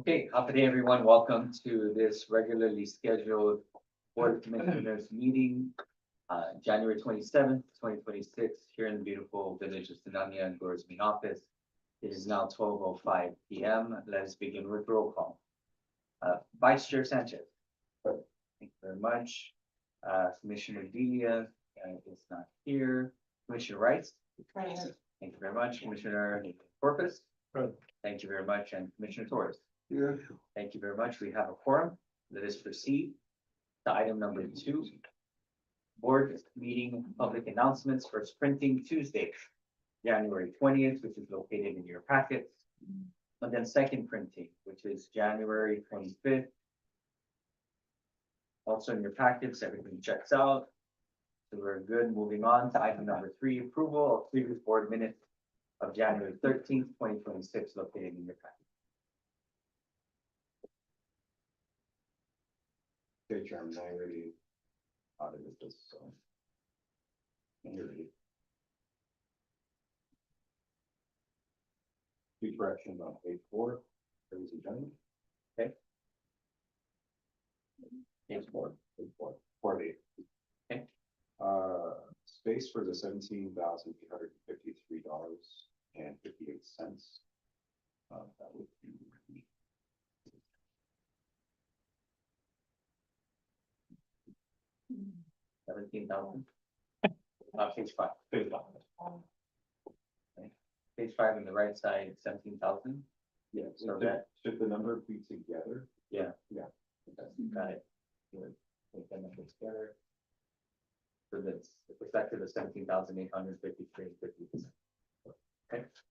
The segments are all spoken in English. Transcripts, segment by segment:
Okay, happy day, everyone. Welcome to this regularly scheduled Board of Commissioners meeting, January 27th, 2026, here in the beautiful village of Sinania and Gore's main office. It is now 12:05 p.m. Let us begin with roll call. Vice Chair Sanchez. Thank you very much. Commissioner Delia is not here. Commissioner Rice. Present. Thank you very much. Commissioner Corpus. Present. Thank you very much. And Commissioner Torres. Yeah. Thank you very much. We have a quorum. Let us proceed to item number 2. Board meeting public announcements, first printing Tuesday, January 20th, which is located in your packets. And then second printing, which is January 25th. Also in your packets, everything checks out. So we're good. Moving on to item number 3, approval of previous board minutes of January 13th, 2026, located in your packet. Okay, Chairman, I already audited this, so. You're ready. Two corrections on page 4, ladies and gentlemen. Okay. Page 4. Page 4, 48. Okay. Space for the $17,853.58. That would be. $17,000. Page 5. Page 5. Page 5 on the right side, 17,000. Yeah, So so that- should the number be together? Yeah. Yeah. Got it. Good. Make that number together. So that's it's back to the 17,853.50. Okay. Next.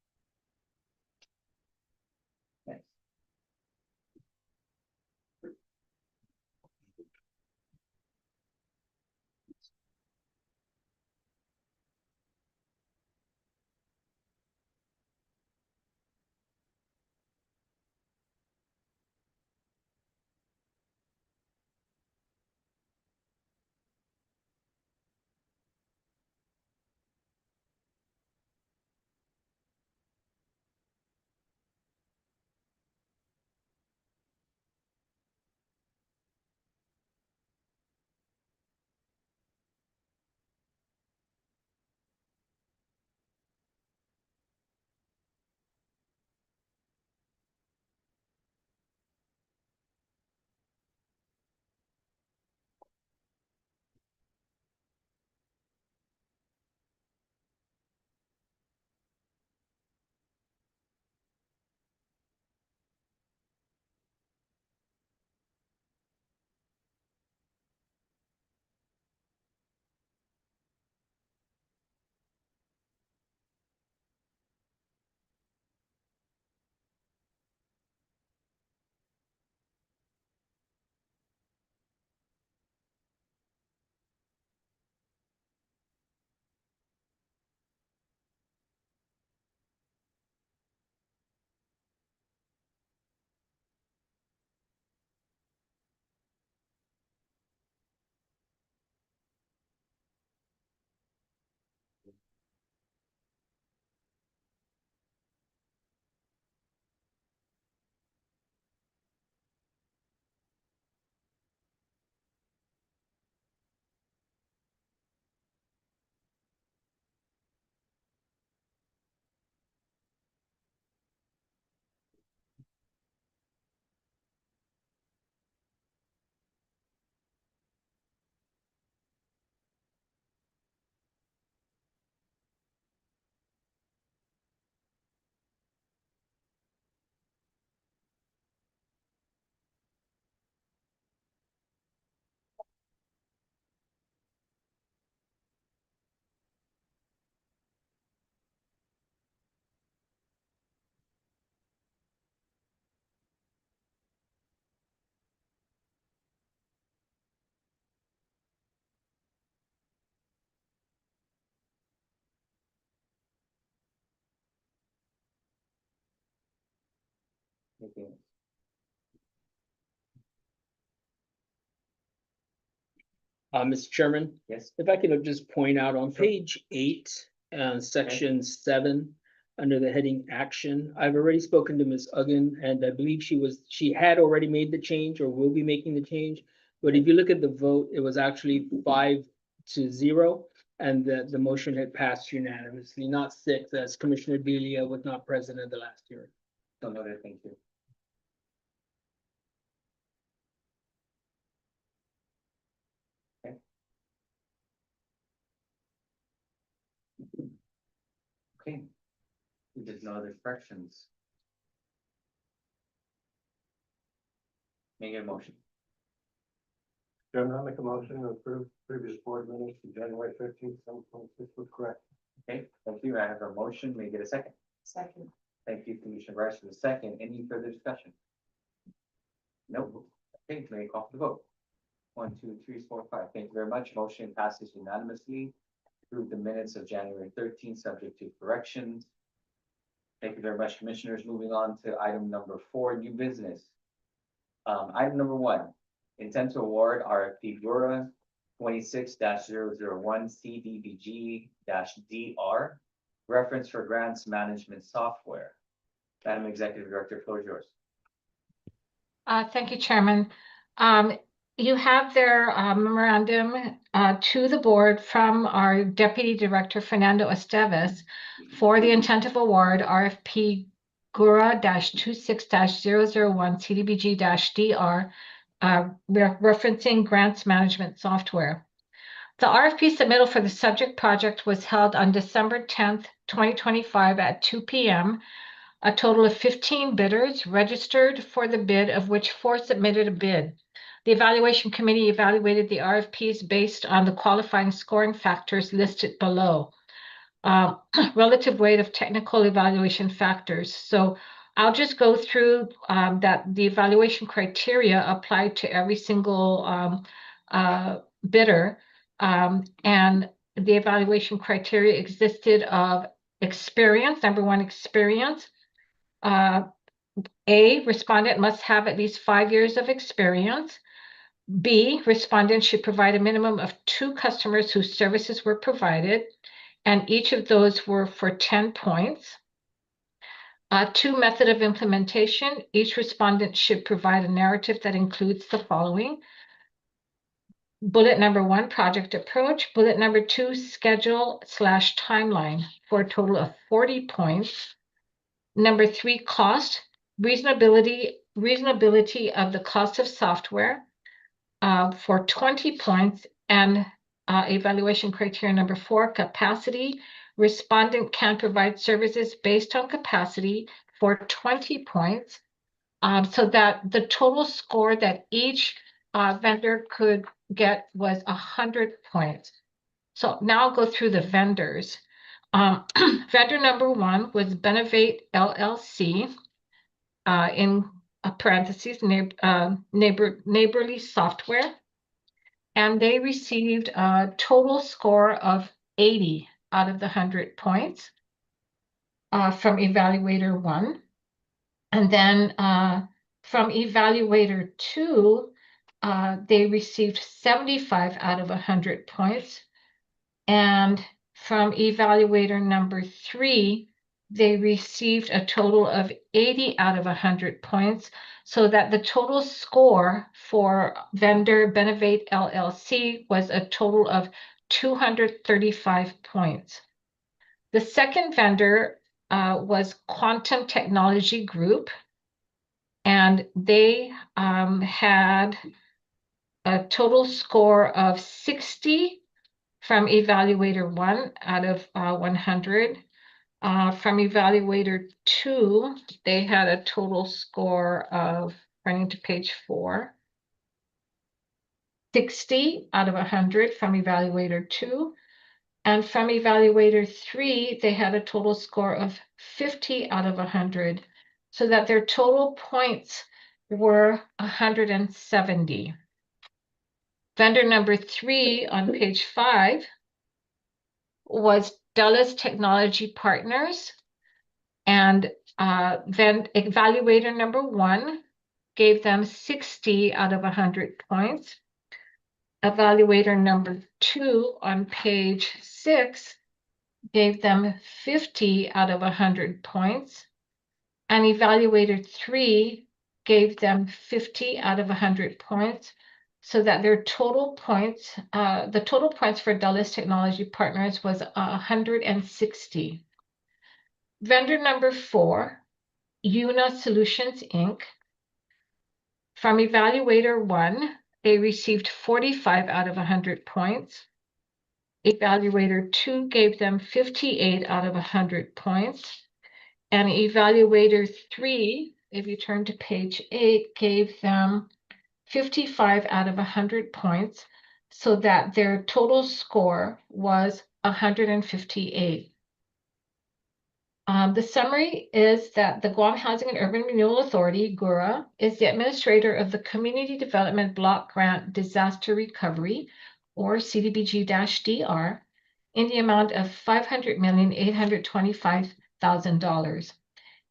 Okay. Mr. Chairman, Yes. if I could just point out on Sure. page 8, section 7, under the heading Action. I've already spoken to Ms. Uggan, and I believe she had already made the change or will be making the change. But if you look at the vote, it was actually 5-0, and the motion had passed unanimously, not 6, as Commissioner Delia was not present at the last hearing. So noted, thank you. Okay. If there's no other corrections. Make a motion. Chairman, I make a motion to approve previous board minutes from January 15th, 2026 was correct. Okay, thank you. I have a motion. May I get a second? Second. Thank you, Commissioner Rice, for the second. Any further discussion? Nope. Okay, may I call for the vote? 1, 2, 3, 4, 5. Thank you very much. Motion passes unanimously. Approve the minutes of January 13th, subject to corrections. Thank you very much, Commissioners. Moving on to item number 4, new business. Item number 1, intent to award RFP GHURA 26-001 CDBG-DR, reference for grants management software. Madam Executive Director, floor is yours. Thank you, Chairman. You have their memorandum to the board from our Deputy Director, Fernando Esteves, for the intent of award RFP GHURA-26-001 CDBG-DR, referencing grants management software. The RFP submittal for the subject project was held on December 10th, 2025 at 2 p.m. A total of 15 bidders registered for the bid, of which 4 submitted a bid. The evaluation committee evaluated the RFPs based on the qualifying scoring factors listed below. Relative weight of technical evaluation factors. So I'll just go through that the evaluation criteria applied to every single bidder. And the evaluation criteria existed of experience, number 1, experience. A, respondent must have at least 5 years of experience. B, respondent should provide a minimum of 2 customers whose services were provided, and each of those were for 10 points. 2, method of implementation. Each respondent should provide a narrative that includes the following. Bullet number 1, project approach. Bullet number 2, schedule/timeline, for a total of 40 points. Number 3, cost. Reasonability of the cost of software, for 20 points. And evaluation criteria number 4, capacity. Respondent can provide services based on capacity, for 20 points. So that the total score that each vendor could get was 100 points. So now I'll go through the vendors. Vendor number 1 was Benevate LLC, in parentheses, neighborly software. And they received a total score of 80 out of the 100 points from evaluator 1. And then from evaluator 2, they received 75 out of 100 points. And from evaluator number 3, they received a total of 80 out of 100 points, so that the total score for vendor Benevate LLC was a total of 235 points. The second vendor was Quantum Technology Group, and they had a total score of 60 from evaluator 1 out of 100. From evaluator 2, they had a total score of, running to page 4, 60 out of 100 from evaluator 2. And from evaluator 3, they had a total score of 50 out of 100, so that their total points were 170. Vendor number 3 on page 5 was Dulles Technology Partners, and then evaluator number 1 gave them 60 out of 100 points. Evaluator number 2 on page 6 gave them 50 out of 100 points, and evaluator 3 gave them 50 out of 100 points, so that their total points, the total points for Dulles Technology Partners was 160. Vendor number 4, Una Solutions, Inc. From evaluator 1, they received 45 out of 100 points. Evaluator 2 gave them 58 out of 100 points. And evaluator 3, if you turn to page 8, gave them 55 out of 100 points, so that their total score was 158. The summary is that the Guam Housing and Urban Renewal Authority, GHURA, is the administrator of the Community Development Block Grant Disaster Recovery, or CDBG-DR, in the amount of $500,825,000.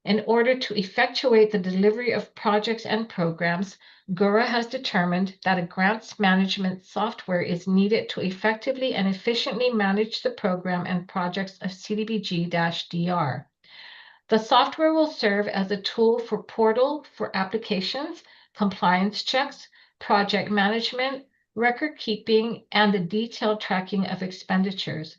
In order to effectuate the delivery of projects and programs, GHURA has determined that a grants management software is needed to effectively and efficiently manage the program and projects of CDBG-DR. The software will serve as a tool for portal for applications, compliance checks, project management, record keeping, and the detailed tracking of expenditures.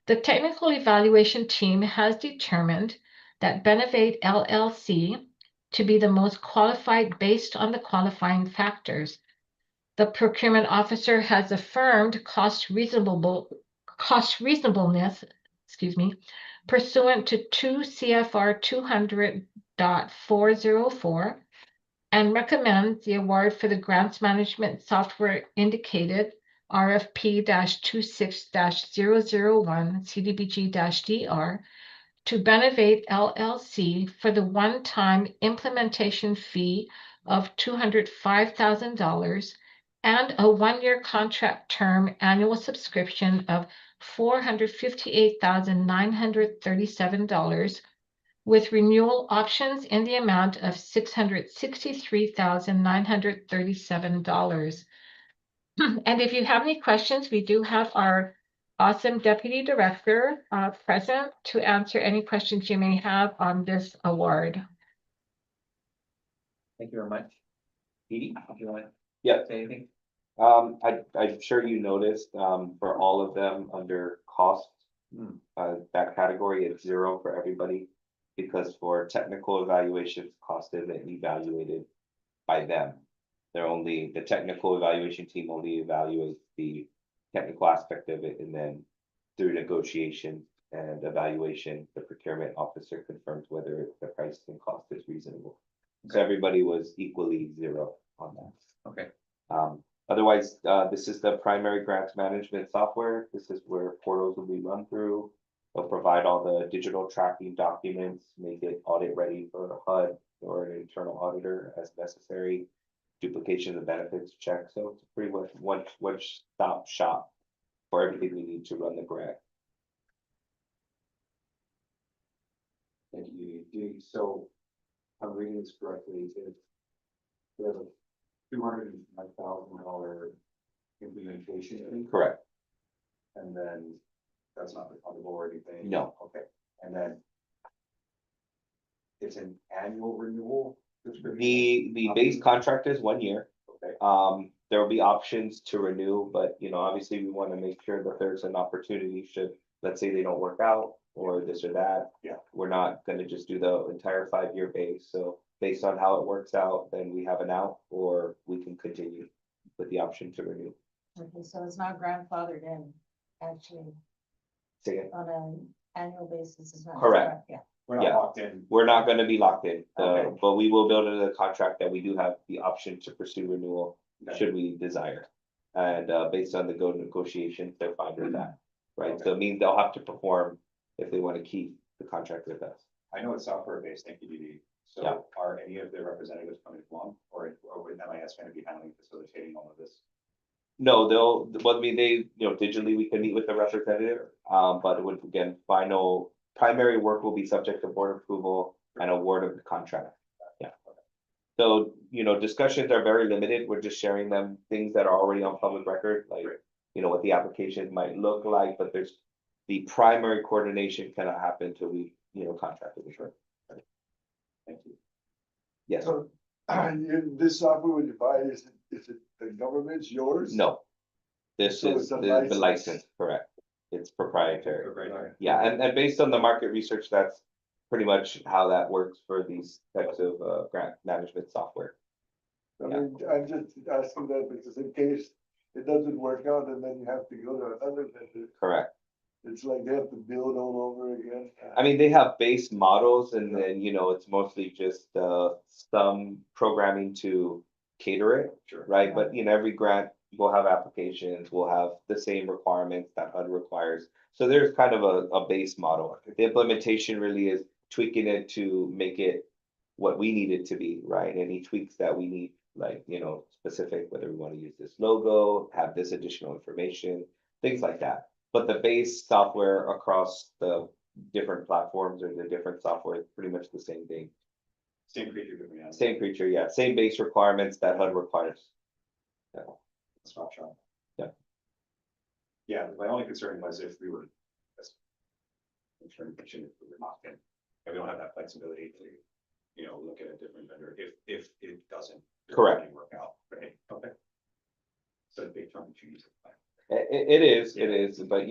The technical evaluation team has determined that Benevate LLC to be the most qualified based on the qualifying factors. The procurement officer has affirmed cost reasonableness, pursuant to 2 CFR 200.404, and recommends the award for the grants management software indicated RFP-26-001 CDBG-DR to Benevate LLC for the one-time implementation fee of $205,000 and a one-year contract term annual subscription of $458,937 with renewal options in the amount of $663,937. And if you have any questions, we do have our awesome Deputy Director present to answer any questions you may have on this award. Thank you very much. Edie, if you want to Yeah, say anything? I'm sure you noticed, for all of them under cost, that category is 0 for everybody. Because for technical evaluations, cost isn't evaluated by them. The technical evaluation team only evaluates the technical aspect of it, and then through negotiation and evaluation, the procurement officer confirms whether the price and cost is reasonable. So everybody was equally 0 on that. Okay. Otherwise, this is the primary grants management software. This is where portals will be run through. They'll provide all the digital tracking documents, make it audit ready for a HUD or an internal auditor as necessary. Duplication of benefits check. So it's pretty much one-stop shop for everything we need to run the grant. Thank you. So I'm reading this correctly. There's a $205,000 implementation fee, Correct. and then that's not refundable or anything? No. Okay, and then it's an annual renewal subscription? The base contract is 1 year. Okay, There will be options to renew, but obviously we want to make sure that there's an opportunity should, let's say they don't work out or this or that. Yeah. We're not going to just do the entire 5-year base. So based on how it works out, then we have an out, or we can continue with the option to renew. Okay, so it's not grandfathered in, actually, Say again? on an annual basis, it's not. Correct. Yeah. we're not Yeah. locked in. We're not going to be locked in, Okay. but we will build into the contract that we do have the option to pursue renewal Okay. should we desire. And based on the negotiations, they're fine with that, right? So it means they'll have to perform if they want to keep the contract with us. I know it's software based, thank you, Dee. So Yeah. are any of the representatives coming along, or with MIS going to be handling facilitating all of this? No, they, digitally we can meet with the representative, but it would, again, primary work will be subject to board approval and award of the contract. Yeah. So, discussions are very limited. We're just sharing things that are already on public record, like, what the application might look like, but there's the primary coordination cannot happen until we, contract with the GHURA. Thank you. Yes, So, this software when you buy, is it the government's, yours? no. This So is it's a the license. license, correct. It's proprietary. Proprietary. Yeah, and based on the market research, that's pretty much how that works for these types of grant management software. I mean, I'm just asking that because in case it doesn't work out and then you have to go to another vendor, Correct. it's like they have to build all over again. I mean, they have base models and then, it's mostly just some programming to cater it, Sure. right? But every grant will have applications, will have the same requirements that HUD requires. So there's kind of a base model. The implementation really is tweaking it to make it what we need it to be, right? Any tweaks that we need, like, specific, whether we want to use this logo, have this additional information, things like that. But the base software across the different platforms or the different software is pretty much the same thing. Same creature, different animal. Same creature, yeah, same base requirements that HUD requires. Yeah. Stop shop. Yeah. Yeah, my only concern was if we were. If we were locked in, and we don't have that flexibility to, look at a different vendor if it doesn't. Correct. Work out, right? Okay. So big chunk of cheese. It is, but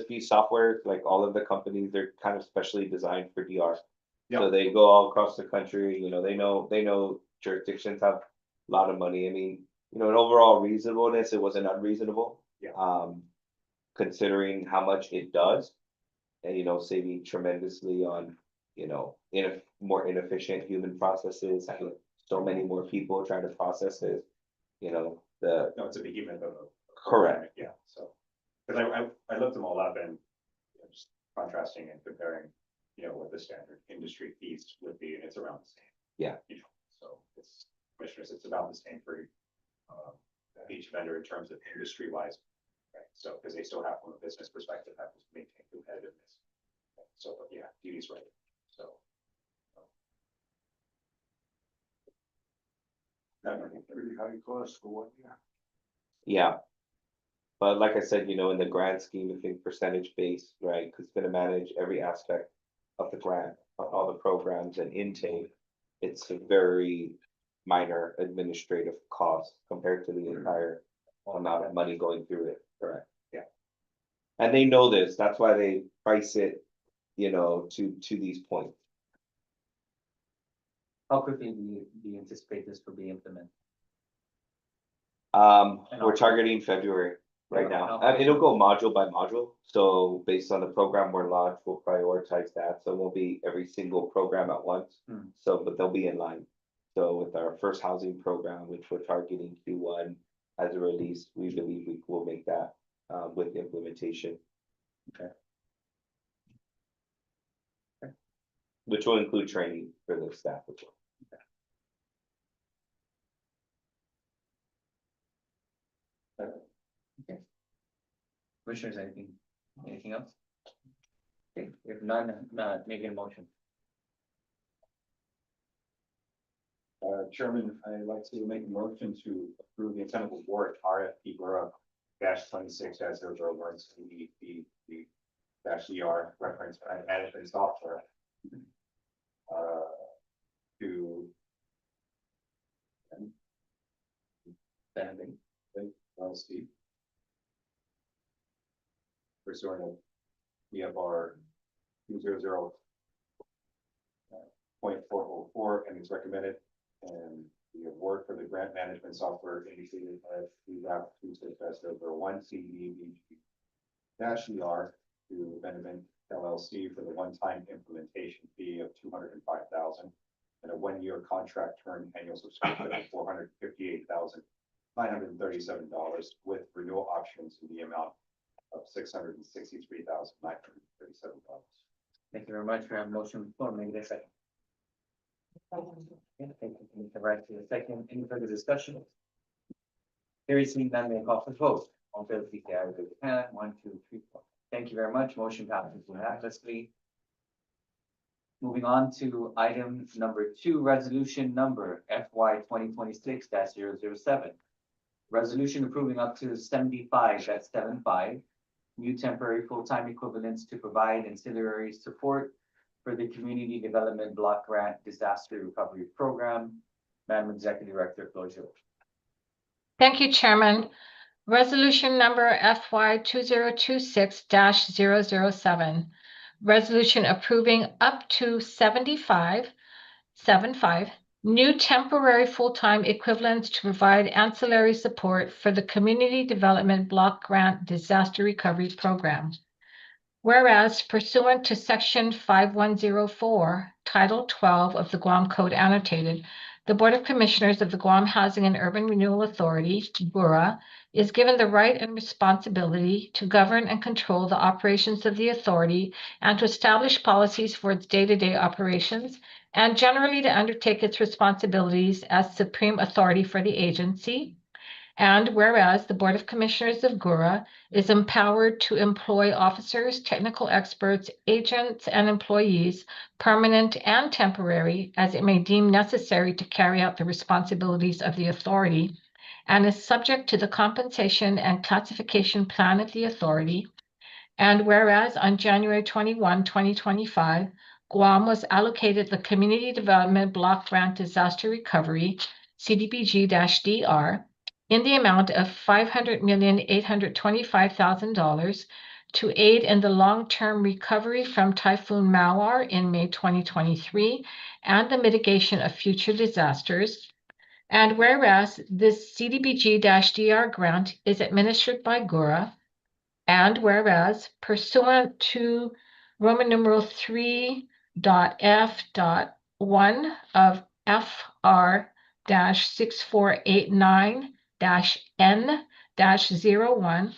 these software, like all of the companies, they're kind of specially designed for DR. So Yeah. they go all across the country, they know jurisdictions have a lot of money. I mean, in overall reasonableness, it wasn't unreasonable. Yeah. Considering how much it does. And saving tremendously on, more inefficient human processes, having so many more people trying to process this. No, it's a behemoth of a. Correct. Yeah, so, because I looked them all up and just contrasting and comparing, what the standard industry fees would be, and it's around the same. Yeah. So it's, commissioners, it's about the same for each vendor in terms of industry wise. Right, so, because they still have, from a business perspective, have to maintain competitiveness. So, but yeah, Judy's right, so. Pretty high cost for 1 year. Yeah. But like I said, in the grand scheme of things, percentage based, right? Because it's gonna manage every aspect of the grant, of all the programs and intake. It's a very minor administrative cost compared to the entire amount of money going through it. Correct. Yeah. And they know this, that's why they price it, to these points. How quickly do you anticipate this will be implemented? We're targeting February right now. It'll go module by module. So based on the program we're launched, we'll prioritize that. So it won't be every single program at once. So, but they'll be in line. So with our first housing program, which we're targeting Q1 as a release, we believe we will make that with implementation. Okay. Which will include training for the staff as well. Okay. Commissioners, anything else? Okay, if none, making a motion. Chairman, I'd like to make a motion to approve the incentive award RFP GHURA -26-001 the -ER reference management software. To Standing. LLC. Pursuant of EFR 200.404, and it's recommended, and the award for the grant management software indicated as -26-001 CDBG-ER to Benjamin LLC for the one-time implementation fee of $205,000 and a one-year contract term annual subscription of $458,937 with renewal options in the amount of $663,937. Thank you very much. We have a motion on the floor. Make it a second. Yeah, thank you, Commissioner Rice, for the second. Any further discussion? There is none, may I call for the vote. All in favor, please say aye with your hand. 1, 2, 3, 4. Thank you very much. Motion passes unanimously. Moving on to item number 2, resolution number FY 2026-007. Resolution approving up to 75, that's 75, new temporary full-time equivalents to provide ancillary support for the Community Development Block Grant Disaster Recovery Program. Madam Executive Director, floor is yours. Thank you, Chairman. Resolution number FY 2026-007. Resolution approving up to 75 new temporary full-time equivalents to provide ancillary support for the Community Development Block Grant Disaster Recovery Program. Whereas pursuant to Section 5104, Title 12 of the Guam Code Annotated, the Board of Commissioners of the Guam Housing and Urban Renewal Authority, GHURA, is given the right and responsibility to govern and control the operations of the authority and to establish policies for its day-to-day operations, and generally to undertake its responsibilities as supreme authority for the agency. And whereas the Board of Commissioners of GHURA is empowered to employ officers, technical experts, agents, and employees, permanent and temporary, as it may deem necessary to carry out the responsibilities of the authority, and is subject to the compensation and classification plan of the authority. And whereas on January 21, 2025, Guam was allocated the Community Development Block Grant Disaster Recovery, CDBG-DR, in the amount of $500,825,000 to aid in the long-term recovery from Typhoon Mawar in May 2023 and the mitigation of future disasters. And whereas this CDBG-DR grant is administered by GHURA, and whereas pursuant to Roman numeral 3.f.1 of FR-6489-N-01,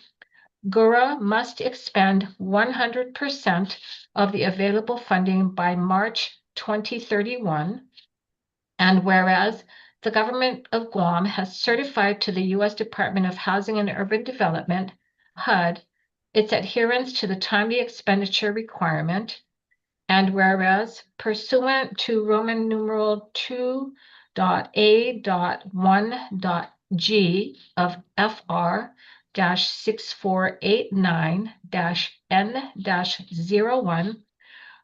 GHURA must expend 100% of the available funding by March 2031. And whereas the government of Guam has certified to the U.S. Department of Housing and Urban Development, HUD, its adherence to the timely expenditure requirement. And whereas pursuant to Roman numeral 2.A.1.g of FR-6489-N-01,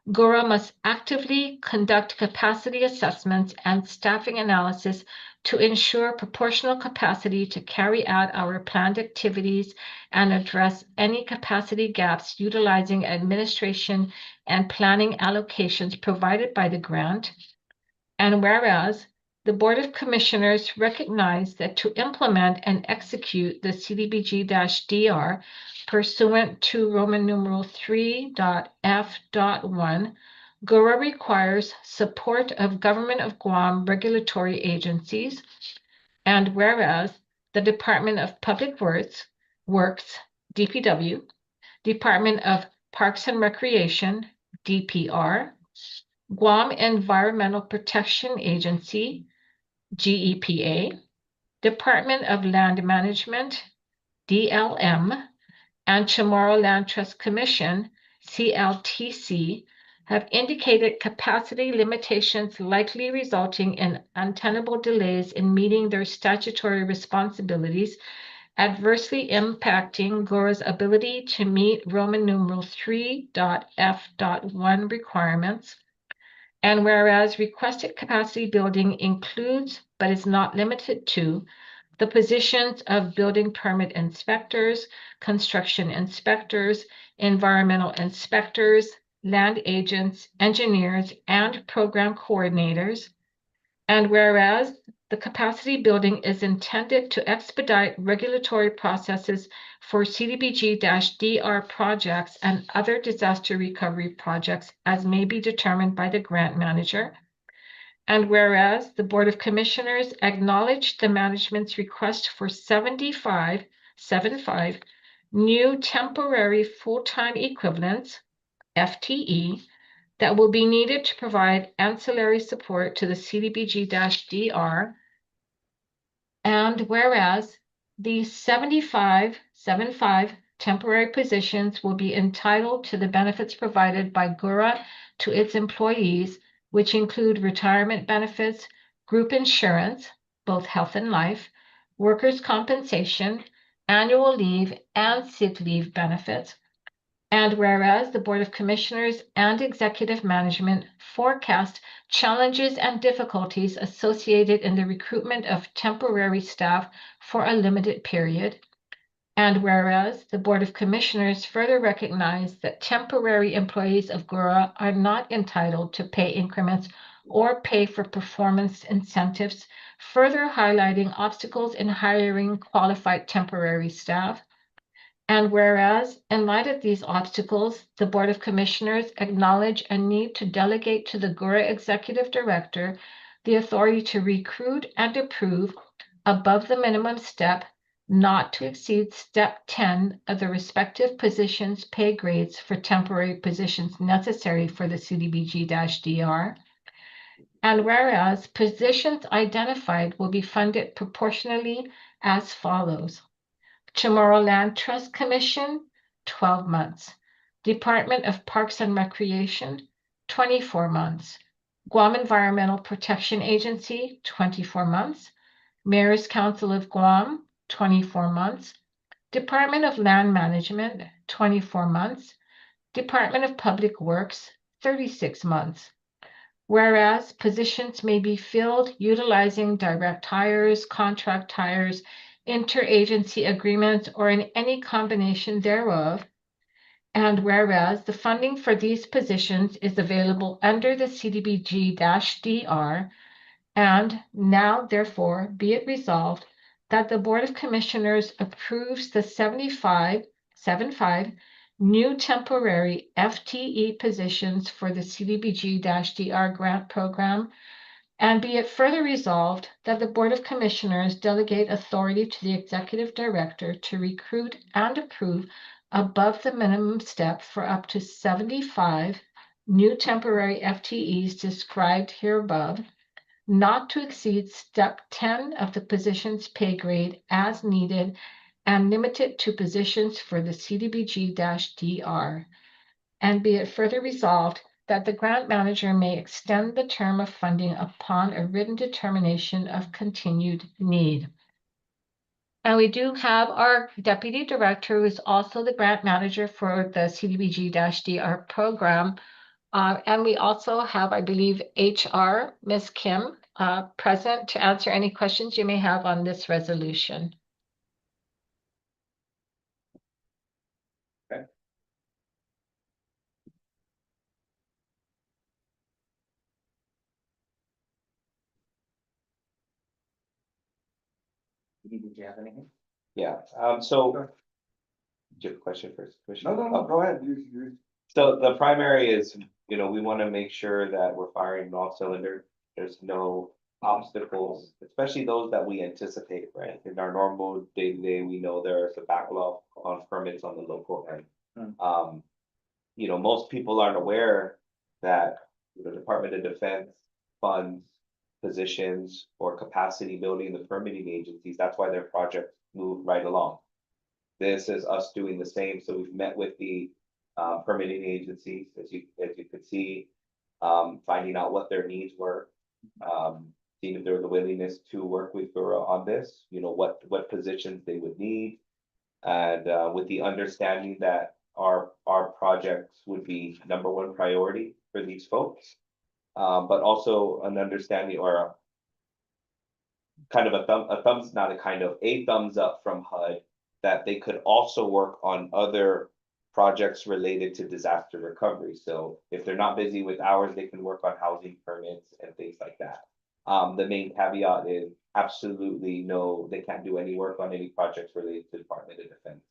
GHURA must actively conduct capacity assessments and staffing analysis to ensure proportional capacity to carry out our planned activities and address any capacity gaps utilizing administration and planning allocations provided by the grant. And whereas the Board of Commissioners recognize that to implement and execute the CDBG-DR pursuant to Roman numeral 3.f.1, GHURA requires support of Government of Guam regulatory agencies. And whereas the Department of Public Works, DPW, Department of Parks and Recreation, DPR, Guam Environmental Protection Agency, GEPA, Department of Land Management, DLM, and Chamorro Land Trust Commission, CLTC, have indicated capacity limitations likely resulting in untenable delays in meeting their statutory responsibilities, adversely impacting GHURA's ability to meet Roman numeral 3.f.1 requirements. And whereas requested capacity building includes, but is not limited to, the positions of building permit inspectors, construction inspectors, environmental inspectors, land agents, engineers, and program coordinators. And whereas the capacity building is intended to expedite regulatory processes for CDBG-DR projects and other disaster recovery projects as may be determined by the grant manager. And whereas the Board of Commissioners acknowledged the management's request for 75 new temporary full-time equivalents, FTE, that will be needed to provide ancillary support to the CDBG-DR. And whereas these 75 temporary positions will be entitled to the benefits provided by GHURA to its employees, which include retirement benefits, group insurance, both health and life, workers' compensation, annual leave, and sick leave benefits, And whereas the Board of Commissioners and Executive Management forecast challenges and difficulties associated in the recruitment of temporary staff for a limited period. And whereas the Board of Commissioners further recognize that temporary employees of GHURA are not entitled to pay increments or pay for performance incentives, further highlighting obstacles in hiring qualified temporary staff. And whereas, in light of these obstacles, the Board of Commissioners acknowledge a need to delegate to the GHURA Executive Director the authority to recruit and approve above the minimum step not to exceed step 10 of the respective positions' pay grades for temporary positions necessary for the CDBG-DR. And whereas positions identified will be funded proportionally as follows. Chamorro Land Trust Commission, 12 months. Department of Parks and Recreation, 24 months. Guam Environmental Protection Agency, 24 months. Mayor's Council of Guam, 24 months. Department of Land Management, 24 months. Department of Public Works, 36 months. Whereas positions may be filled utilizing direct hires, contract hires, interagency agreements, or in any combination thereof. And whereas the funding for these positions is available under the CDBG-DR, and now therefore be it resolved that the Board of Commissioners approves the 75 new temporary FTE positions for the CDBG-DR grant program. And be it further resolved that the Board of Commissioners delegate authority to the Executive Director to recruit and approve above the minimum step for up to 75 new temporary FTEs described herabove, not to exceed step 10 of the position's pay grade as needed and limited to positions for the CDBG-DR. And be it further resolved that the grant manager may extend the term of funding upon a written determination of continued need. And we do have our deputy director, who is also the grant manager for the CDBG-DR program. And we also have, I believe, HR, Ms. Kim, present to answer any questions you may have on this resolution. Did you have anything? Yeah, so. Do you have a question first? Commissioner? No, go ahead, you. So the primary is, we want to make sure that we're firing on all cylinders. There's no obstacles, especially those that we anticipate, right? In our normal day-to-day, we know there's a backlog on permits on the local end. Most people aren't aware that the Department of Defense funds positions or capacity building the permitting agencies. That's why their projects move right along. This is us doing the same. So we've met with the permitting agencies, as you could see, finding out what their needs were, seeing if there was a willingness to work with GHURA on this, what positions they would need, and with the understanding that our projects would be #1 priority for these folks, but also an understanding or a thumbs up from HUD that they could also work on other projects related to disaster recovery. So if they're not busy with hours, they can work on housing permits and things like that. The main caveat is absolutely no, they can't do any work on any projects related to Department of Defense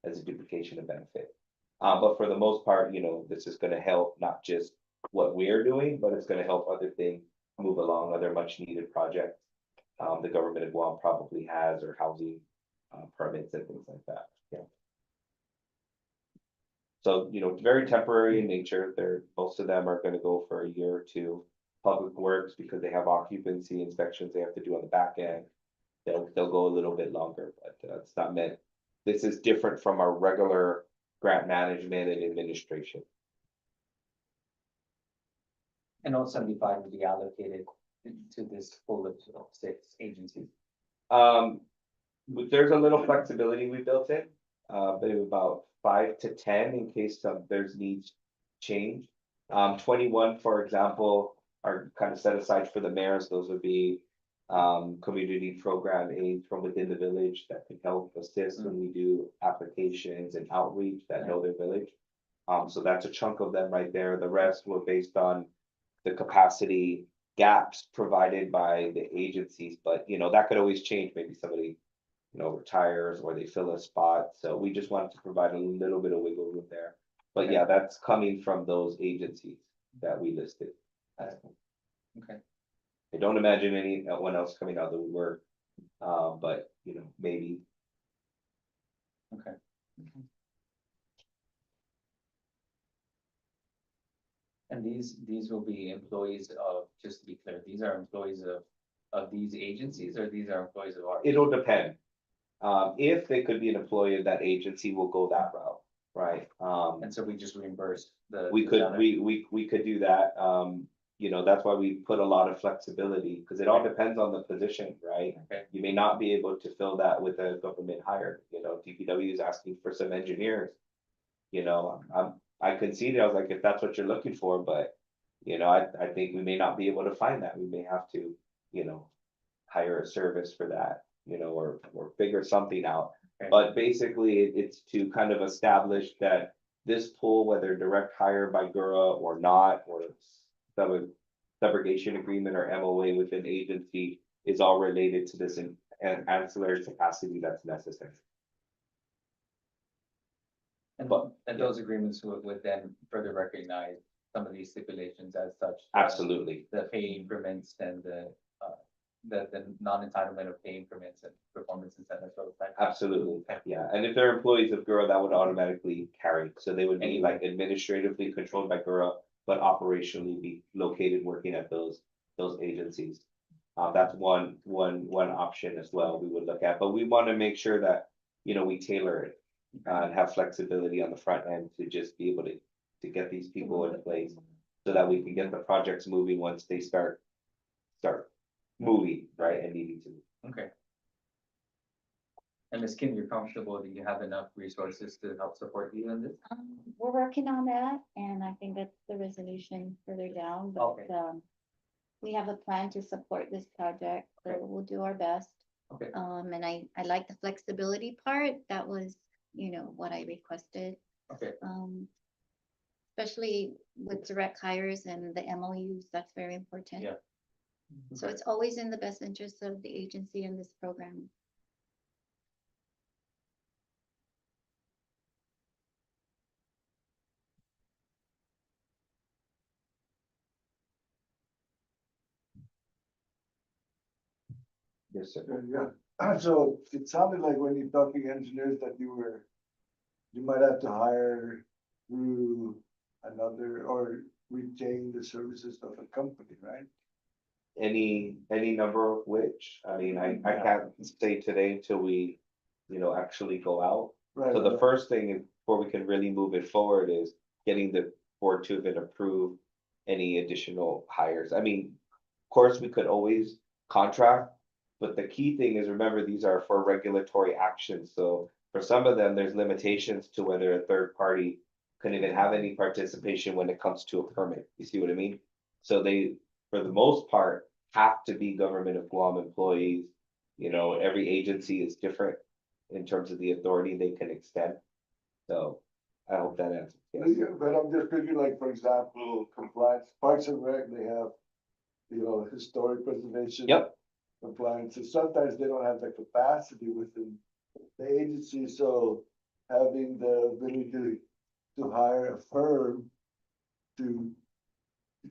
as a duplication of benefit. But for the most part, this is going to help not just what we're doing, but it's going to help other things move along, other much needed projects the government of Guam probably has, or housing permits and things like that. Yeah. So, very temporary in nature. Most of them are going to go for a year or two. Public Works, because they have occupancy inspections they have to do on the back end, they'll go a little bit longer, but it's not meant. This is different from our regular grant management and administration. And all 75 will be allocated to this pool of 6 agencies. There's a little flexibility we built in. maybe about 5 to 10 in case there's needs change. 21, for example, are kind of set aside for the mayors. Those would be community program aides from within the village that can help assist when we do applications and outreach that know their village. So that's a chunk of them right there. The rest were based on the capacity gaps provided by the agencies, but that could always change. Maybe somebody, retires or they fill a spot. So we just wanted to provide a little bit of wiggle room there. But yeah, that's coming from those agencies that we listed. Okay. I don't imagine anyone else coming out of the woodwork, but maybe. Okay. And these will be employees of, just to be clear, these are employees of these agencies, or these are employees of ours? It'll depend. If they could be an employee of that agency, we'll go that route, right? And so we just reimburse the. We the could, salary? we could do that. That's why we put a lot of flexibility, because it all depends on the position, right? Okay. You may not be able to fill that with a government hire, DPW is asking for some engineers. I conceded, I was like, if that's what you're looking for, but, I think we may not be able to find that, we may have to, hire a service for that, or figure something out. Okay. But basically, it's to kind of establish that this pool, whether direct hire by GHURA or not, or subrogation agreement or MOA with an agency, is all related to this ancillary capacity that's necessary. And those agreements would then further recognize some of these stipulations as such. Absolutely. The pay increments and the non-entitlement of pay increments and performance incentives. Absolutely, yeah, and if they're employees of GHURA, that would automatically carry, so they would be like administratively controlled by GHURA, but operationally be located working at those agencies. That's one option as well we would look at, but we want to make sure that, we tailor it. And have flexibility on the front end to just be able to get these people in place, so that we can get the projects moving once they start moving, right, and needing to. Okay. And Ms. Kim, you're comfortable that you have enough resources to help support you in this? We're working on that, and I think that's the resolution further down, but, Okay. we have a plan to support this project, so Okay. we'll do our best. Okay. And I like the flexibility part, that was, what I requested. Okay. Especially with direct hires and the MOUs, that's very important. Yeah. So it's always in the best interest of the agency in this program. Yes, sir. Yeah, so it sounded like when you're talking engineers that you might have to hire through another or retain the services of a company, right? Any number of which, I mean, I can't say today until we, actually go out. Right. So the first thing is, before we can really move it forward, is getting the board to even approve any additional hires. I mean, of course, we could always contract, but the key thing is, remember, these are for regulatory actions. So for some of them, there's limitations to whether a third party can even have any participation when it comes to a permit. You see what I mean? So they, for the most part, have to be government of Guam employees. Every agency is different in terms of the authority they can extend. So I hope that answers. Yes. Yeah, but I'm just thinking, like, for example, compliance, Parks and Rec, they have, historic preservation. Yep. Compliance, so sometimes they don't have the capacity within the agency, so having the ability to hire a firm to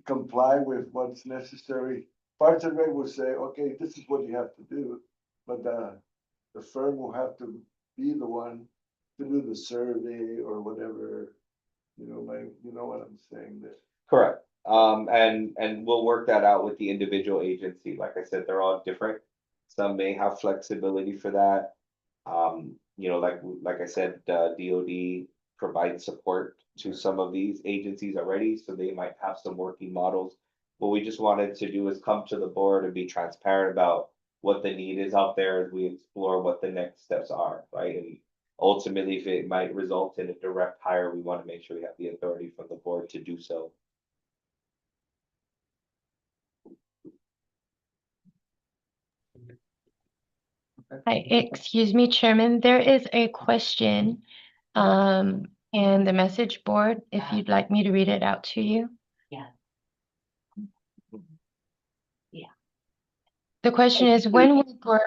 comply with what's necessary. Parts and Rec will say, okay, this is what you have to do, but the firm will have to be the one to do the survey or whatever. You know what I'm saying there. Correct. And we'll work that out with the individual agency. Like I said, they're all different. Some may have flexibility for that. Like I said, DOD provides support to some of these agencies already, so they might have some working models. What we just wanted to do is come to the board and be transparent about what the need is out there as we explore what the next steps are, right? And ultimately, if it might result in a direct hire, we want to make sure we have the authority from the board to do so. Hi, excuse me, Chairman, there is a question in the message board, if you'd like me to read it out to you. Yeah. Yeah. The question is, when will board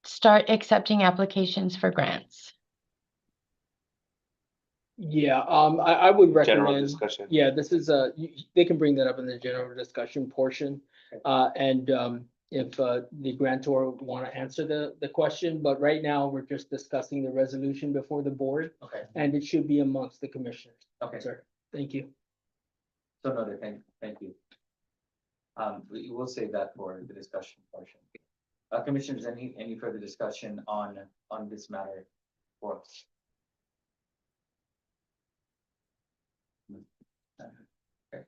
start accepting applications for grants? Yeah, I would General recommend, discussion. yeah, this is they can bring that up in the general discussion portion. And if the grantor want to answer the question, but right now we're just discussing the resolution before the board, Okay, and it should be amongst the commissioners. okay, Sir, thank you. so noted, thank you. We will save that for the discussion portion. Commissioners, any further discussion on this matter for us? Okay.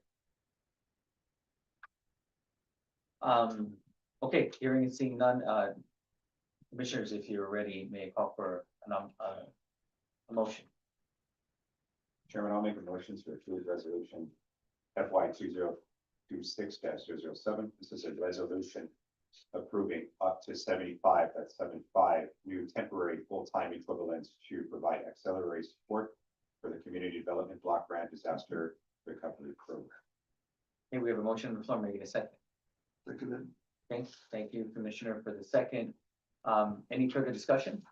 Okay, hearing and seeing none, commissioners, if you're ready, may I call for a motion? Chairman, I'll make a motion to approve resolution FY 2026-007. This is a resolution approving up to 75 new temporary full-time equivalents to provide accelerated support for the Community Development Block Grant Disaster Recovery Program. Okay, we have a motion on the floor, making a second. Seconded. Thank you, Commissioner, for the second. Any further discussion?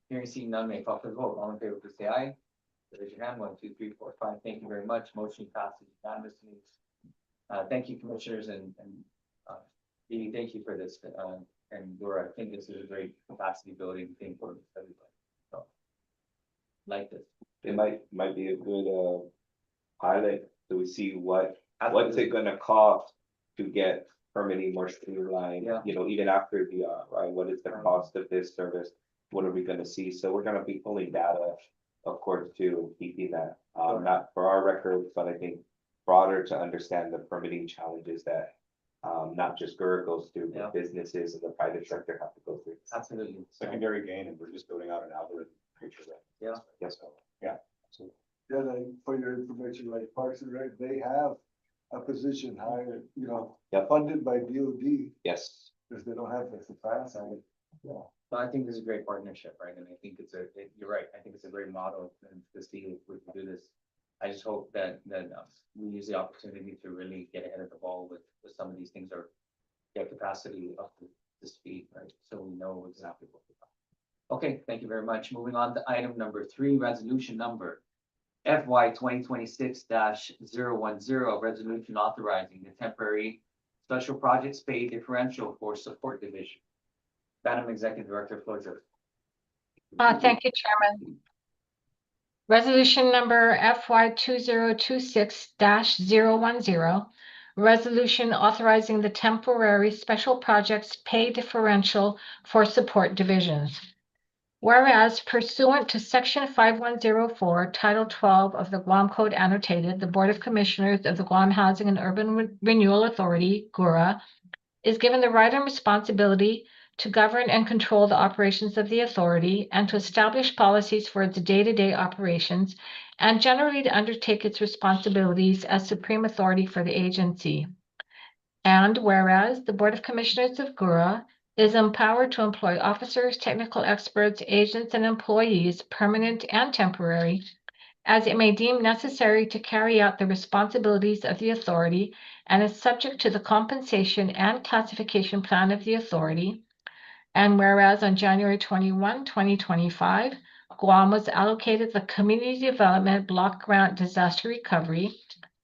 Hearing seeing none, may I call for the vote. All in favor, please say aye. Raise your hand. 1, 2, 3, 4, 5. Thank you very much. Motion passes unanimously. Thank you, commissioners, and Dee, thank you for this. And Laura, I think this is a great capacity building thing for everybody. So, like this. It might be a good pilot, so we see what's it gonna cost to get permitting more streamlined, Yeah. you know, even after the, right, what is the cost of this service? What are we gonna see? So we're gonna be pulling data, of course, to keeping that, not for our records, but I think broader to understand the permitting challenges that not just GHURA goes through, Yeah. but businesses and the private sector have to go through. Absolutely. Secondary gain, and we're just building out an algorithm. to make sure that- Yeah. Yes. So, yeah. So Yeah, like, for your information, like Parks and Rec, they have a position hired, Yep. funded by DOD, Yes. because they don't have the capacity. Yeah. So I think this is a great partnership, right? And I think you're right. I think it's a great model and to see if we can do this. I just hope that we use the opportunity to really get ahead of the ball with some of these things, or get capacity up to speed, right? So we know exactly what we're doing. Okay, thank you very much. Moving on to item number 3, resolution number FY 2026-010, resolution authorizing the temporary special projects pay differential for support division. Madam Executive Director, floor is yours. Thank you, Chairman. Resolution number FY 2026-010, resolution authorizing the temporary special projects pay differential for support divisions. Whereas pursuant to Section 5104, Title 12 of the Guam Code Annotated, the Board of Commissioners of the Guam Housing and Urban Renewal Authority, GHURA, is given the right and responsibility to govern and control the operations of the authority and to establish policies for its day-to-day operations and generally to undertake its responsibilities as supreme authority for the agency. And whereas the Board of Commissioners of GHURA is empowered to employ officers, technical experts, agents, and employees, permanent and temporary, as it may deem necessary to carry out the responsibilities of the authority and is subject to the compensation and classification plan of the authority. And whereas on January 21, 2025, Guam was allocated the Community Development Block Grant Disaster Recovery,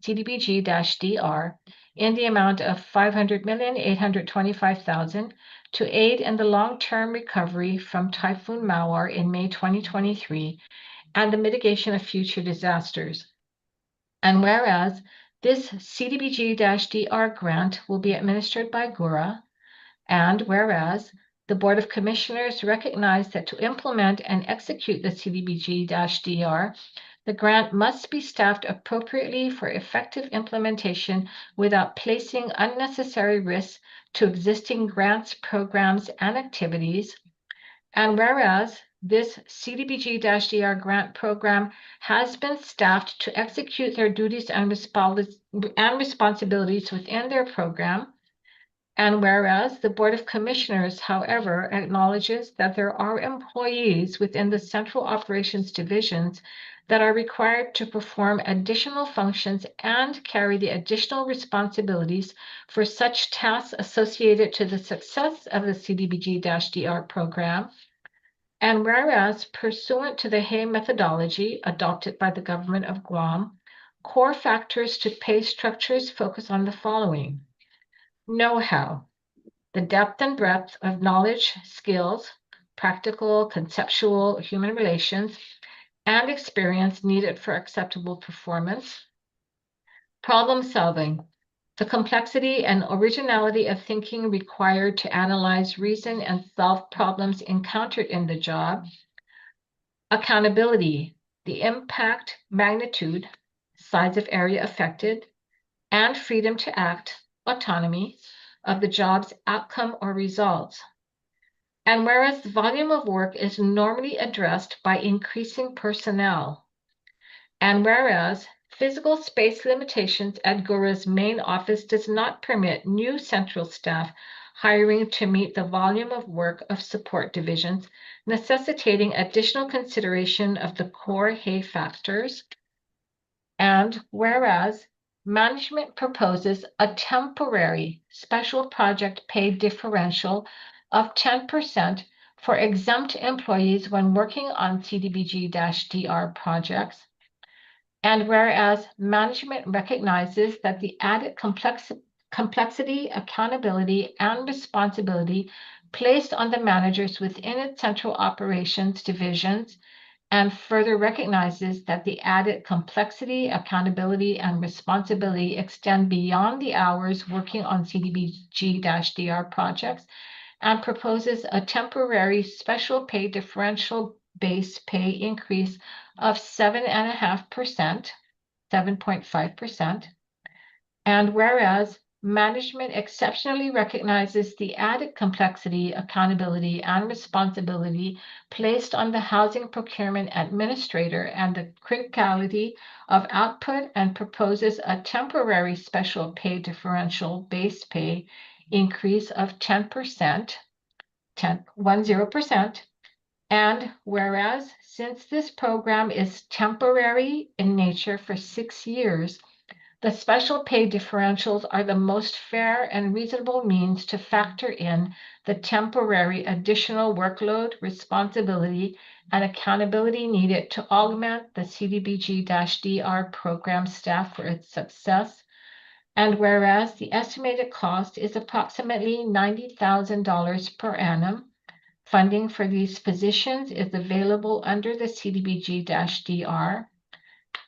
CDBG-DR, in the amount of $500,825,000 to aid in the long-term recovery from Typhoon Mawar in May 2023 and the mitigation of future disasters. And whereas this CDBG-DR grant will be administered by GHURA, and whereas the Board of Commissioners recognize that to implement and execute the CDBG-DR, the grant must be staffed appropriately for effective implementation without placing unnecessary risks to existing grants, programs, and activities. And whereas this CDBG-DR grant program has been staffed to execute their duties and responsibilities within their program. And whereas the Board of Commissioners, however, acknowledges that there are employees within the central operations divisions that are required to perform additional functions and carry the additional responsibilities for such tasks associated to the success of the CDBG-DR program. And whereas pursuant to the Hay methodology adopted by the government of Guam, core factors to pay structures focus on the following: know-how, the depth and breadth of knowledge, skills, practical, conceptual, human relations, and experience needed for acceptable performance. Problem solving, the complexity and originality of thinking required to analyze, reason, and solve problems encountered in the job. Accountability, the impact, magnitude, size of area affected, and freedom to act, autonomy, of the job's outcome or results. And whereas the volume of work is normally addressed by increasing personnel, and whereas physical space limitations at GHURA's main office does not permit new central staff hiring to meet the volume of work of support divisions, necessitating additional consideration of the core Hay factors. And whereas management proposes a temporary special project pay differential of 10% for exempt employees when working on CDBG-DR projects. And whereas management recognizes that the added complexity, accountability, and responsibility placed on the managers within its central operations divisions, and further recognizes that the added complexity, accountability, and responsibility extend beyond the hours working on CDBG-DR projects, and proposes a temporary special pay differential base pay increase of 7.5%, 7.5%. And whereas management exceptionally recognizes the added complexity, accountability, and responsibility placed on the housing procurement administrator and the criticality of output, and proposes a temporary special pay differential base pay increase of 10%, 10%. And whereas since this program is temporary in nature for 6 years, the special pay differentials are the most fair and reasonable means to factor in the temporary additional workload, responsibility, and accountability needed to augment the CDBG-DR program staff for its success. And whereas the estimated cost is approximately $90,000 per annum, funding for these positions is available under the CDBG-DR.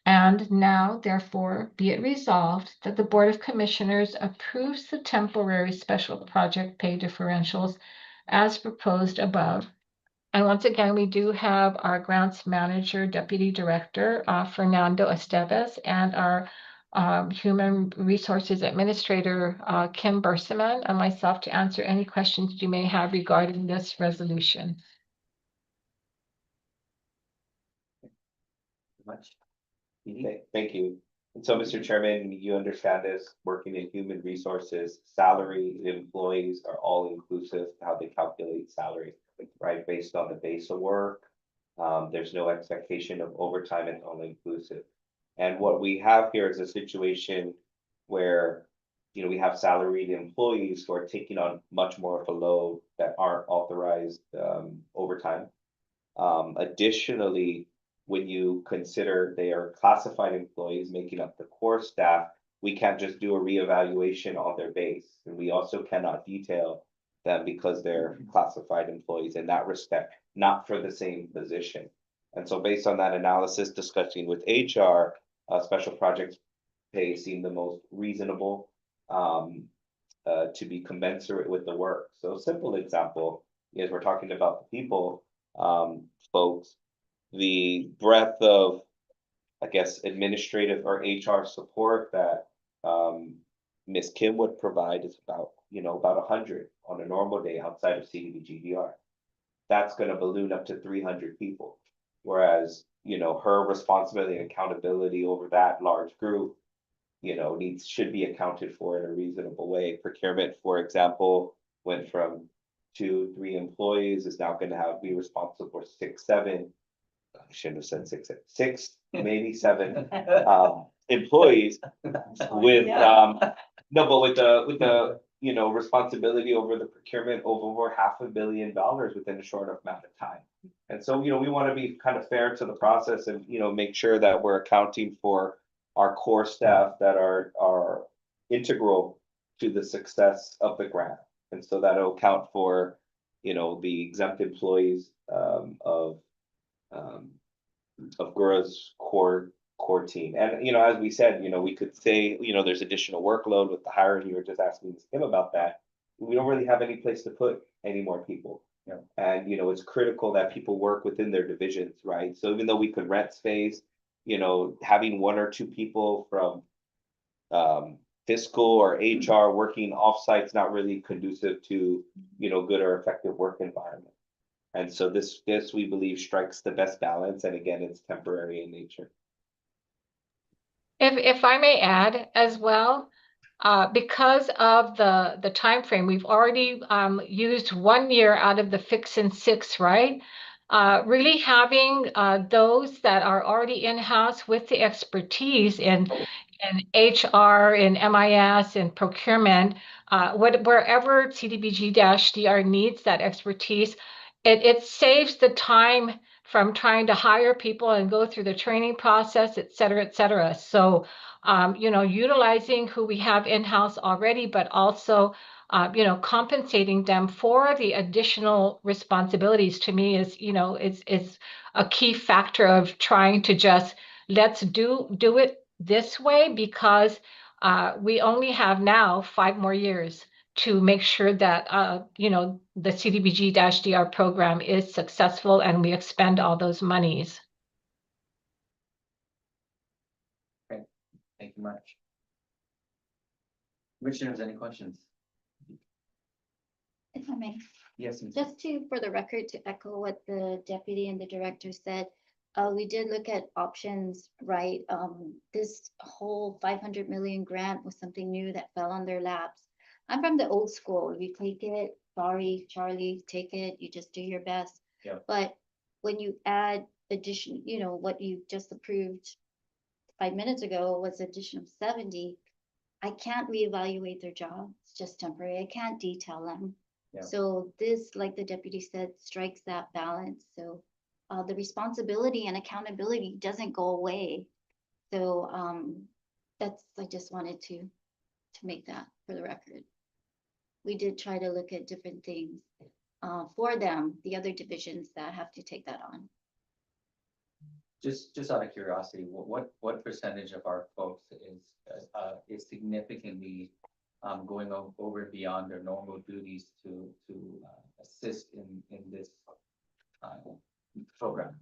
And now, therefore, be it resolved that the Board of Commissioners approves the temporary special project pay differentials as proposed above. And once again, we do have our grants manager, deputy director, Fernando Esteves, and our human resources administrator, Kim Berseman, and myself to answer any questions you may have regarding this resolution. Much. Thank you. And so, Mr. Chairman, you understand this, working in human resources, salary employees are all inclusive, how they calculate salary, right? Based on the base of work. There's no expectation of overtime, it's all inclusive. And what we have here is a situation where, you know, we have salaried employees who are taking on much more of a load that aren't authorized overtime. Additionally, when you consider they are classified employees making up the core staff, we can't just do a reevaluation on their base. And we also cannot detail them because they're classified employees in that respect, not for the same position. And so based on that analysis, discussing with HR, special projects pay seem the most reasonable to be commensurate with the work. So a simple example is we're talking about the people, folks, the breadth of, I guess, administrative or HR support that Ms. Kim would provide is about, you know, about 100 on a normal day outside of CDBG-DR. that's gonna balloon up to 300 people. Whereas, her responsibility and accountability over that large group, should be accounted for in a reasonable way. Procurement, for example, went from 2, 3 employees, is now gonna be responsible for 6, 7. I shouldn't have said 6, 6, maybe 7 employees with no, but with the responsibility over the procurement of over $500 million within a short amount of time. And so, we want to be kind of fair to the process and, make sure that we're accounting for our core staff that are integral to the success of the grant. And so that'll account for, the exempt employees of GHURA's core team. And, as we said, we could say, there's additional workload with the hiring. You were just asking him about that. We don't really have any place to put any more people. Yeah. And, it's critical that people work within their divisions, right? So even though we could rent space, having 1 or 2 people from fiscal or HR working offsite is not really conducive to, good or effective work environment. And so this we believe strikes the best balance, and again, it's temporary in nature. If I may add as well, because of the time frame, we've already used 1 year out of the fix and 6, right? Really having those that are already in-house with the expertise in HR, in MIS, in procurement, wherever CDBG-DR needs that expertise, it saves the time from trying to hire people and go through the training process, et cetera, et cetera. So, utilizing who we have in-house already, but also, compensating them for the additional responsibilities, to me is a key factor of trying to just let's do it this way, because we only have now 5 more years to make sure that the CDBG-DR program is successful and we expend all those monies. Thank you much. Commissioners, any questions? If I may, Yes, Ms. just for the record, to echo what the deputy and the director said, we did look at options, right? This whole 500 million grant was something new that fell on their laps. I'm from the old school. You take it, sorry, Charlie, take it. You just do your best. Yeah. But when you add addition, what you just approved 5 minutes ago was addition of 70, I can't reevaluate their job. It's just temporary. I can't detail them. Yeah. So this, like the deputy said, strikes that balance. So the responsibility and accountability doesn't go away. So I just wanted to make that for the record. We did try to look at different things for them, the other divisions that have to take that on. Just out of curiosity, what percentage of our folks is significantly going over and beyond their normal duties to assist in this program?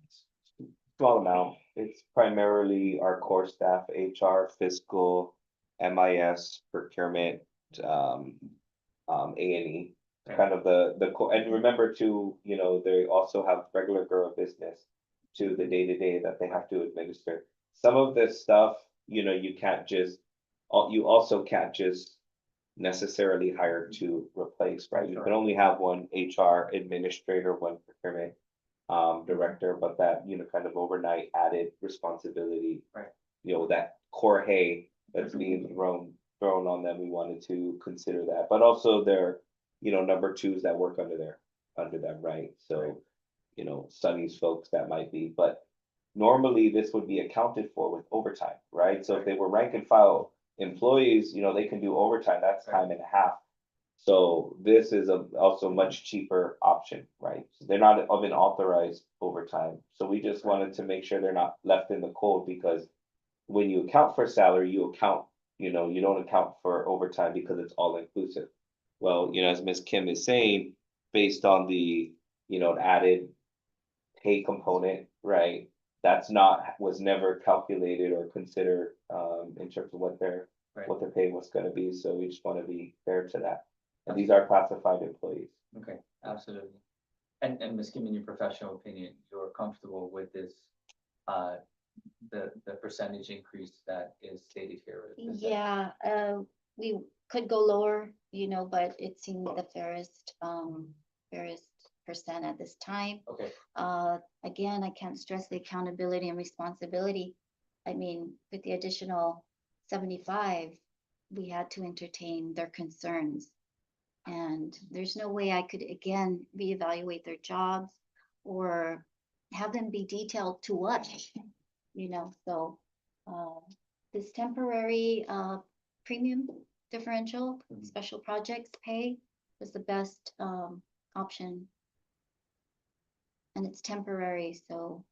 Small amount. It's primarily our core staff, HR, fiscal, MIS, procurement, A&E. Kind of the core. And remember too, they also have regular GHURA business to the day-to-day that they have to administer. Some of this stuff, you also can't just necessarily hire to replace, right? You can only have 1 HR administrator, 1 procurement director, but that, kind of overnight added responsibility, right? That core hay that's being thrown on them, we wanted to consider that, but also their, number 2s that work under them, right? So, Right. Sunny's folks that might be, but normally this would be accounted for with overtime, right? So if they were rank and file employees, they can do overtime, that's time and a half. So this is also much cheaper option, right? So they're not even authorized overtime. So we just wanted to make sure they're not left in the cold, because when you account for salary, you don't account for overtime because it's all inclusive. Well, as Ms. Kim is saying, based on the, added pay component, right? Was never calculated or considered in terms of what their pay was gonna be. So we just want to be fair to that. And these are classified employees. Okay, absolutely. And Ms. Kim, in your professional opinion, you're comfortable with this, the percentage increase that is stated here? Is that- Yeah, we could go lower, but it seemed the fairest percent at this time. Okay, Again, I can't stress the accountability and responsibility. I mean, with the additional 75, we had to entertain their concerns. And there's no way I could, again, reevaluate their jobs or have them be detailed to us, so this temporary premium differential, Mhm. special projects pay was the best option. And it's temporary, so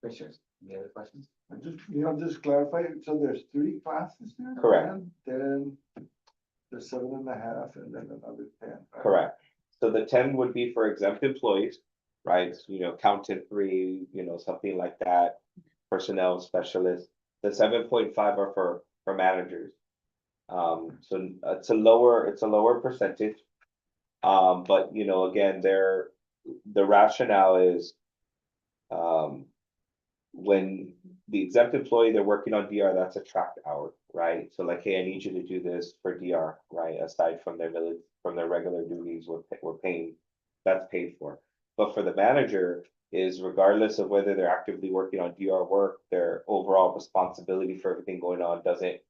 Commissioners, any other questions? Just clarify, so there's 3 classes there? Correct. And then there's 7.5 and then another 10. right? Correct. So the 10 would be for exempt employees, right? So, accountant 3, something like that, personnel specialist. The 7.5 are for managers. So it's a lower percentage. But again, the rationale is, when the exempt employee, they're working on DR, that's a tracked hour, right? So like, hey, I need you to do this for DR, right? Aside from their regular duties, we're paying, that's paid for. But for the manager is, regardless of whether they're actively working on DR work, their overall responsibility for everything going on doesn't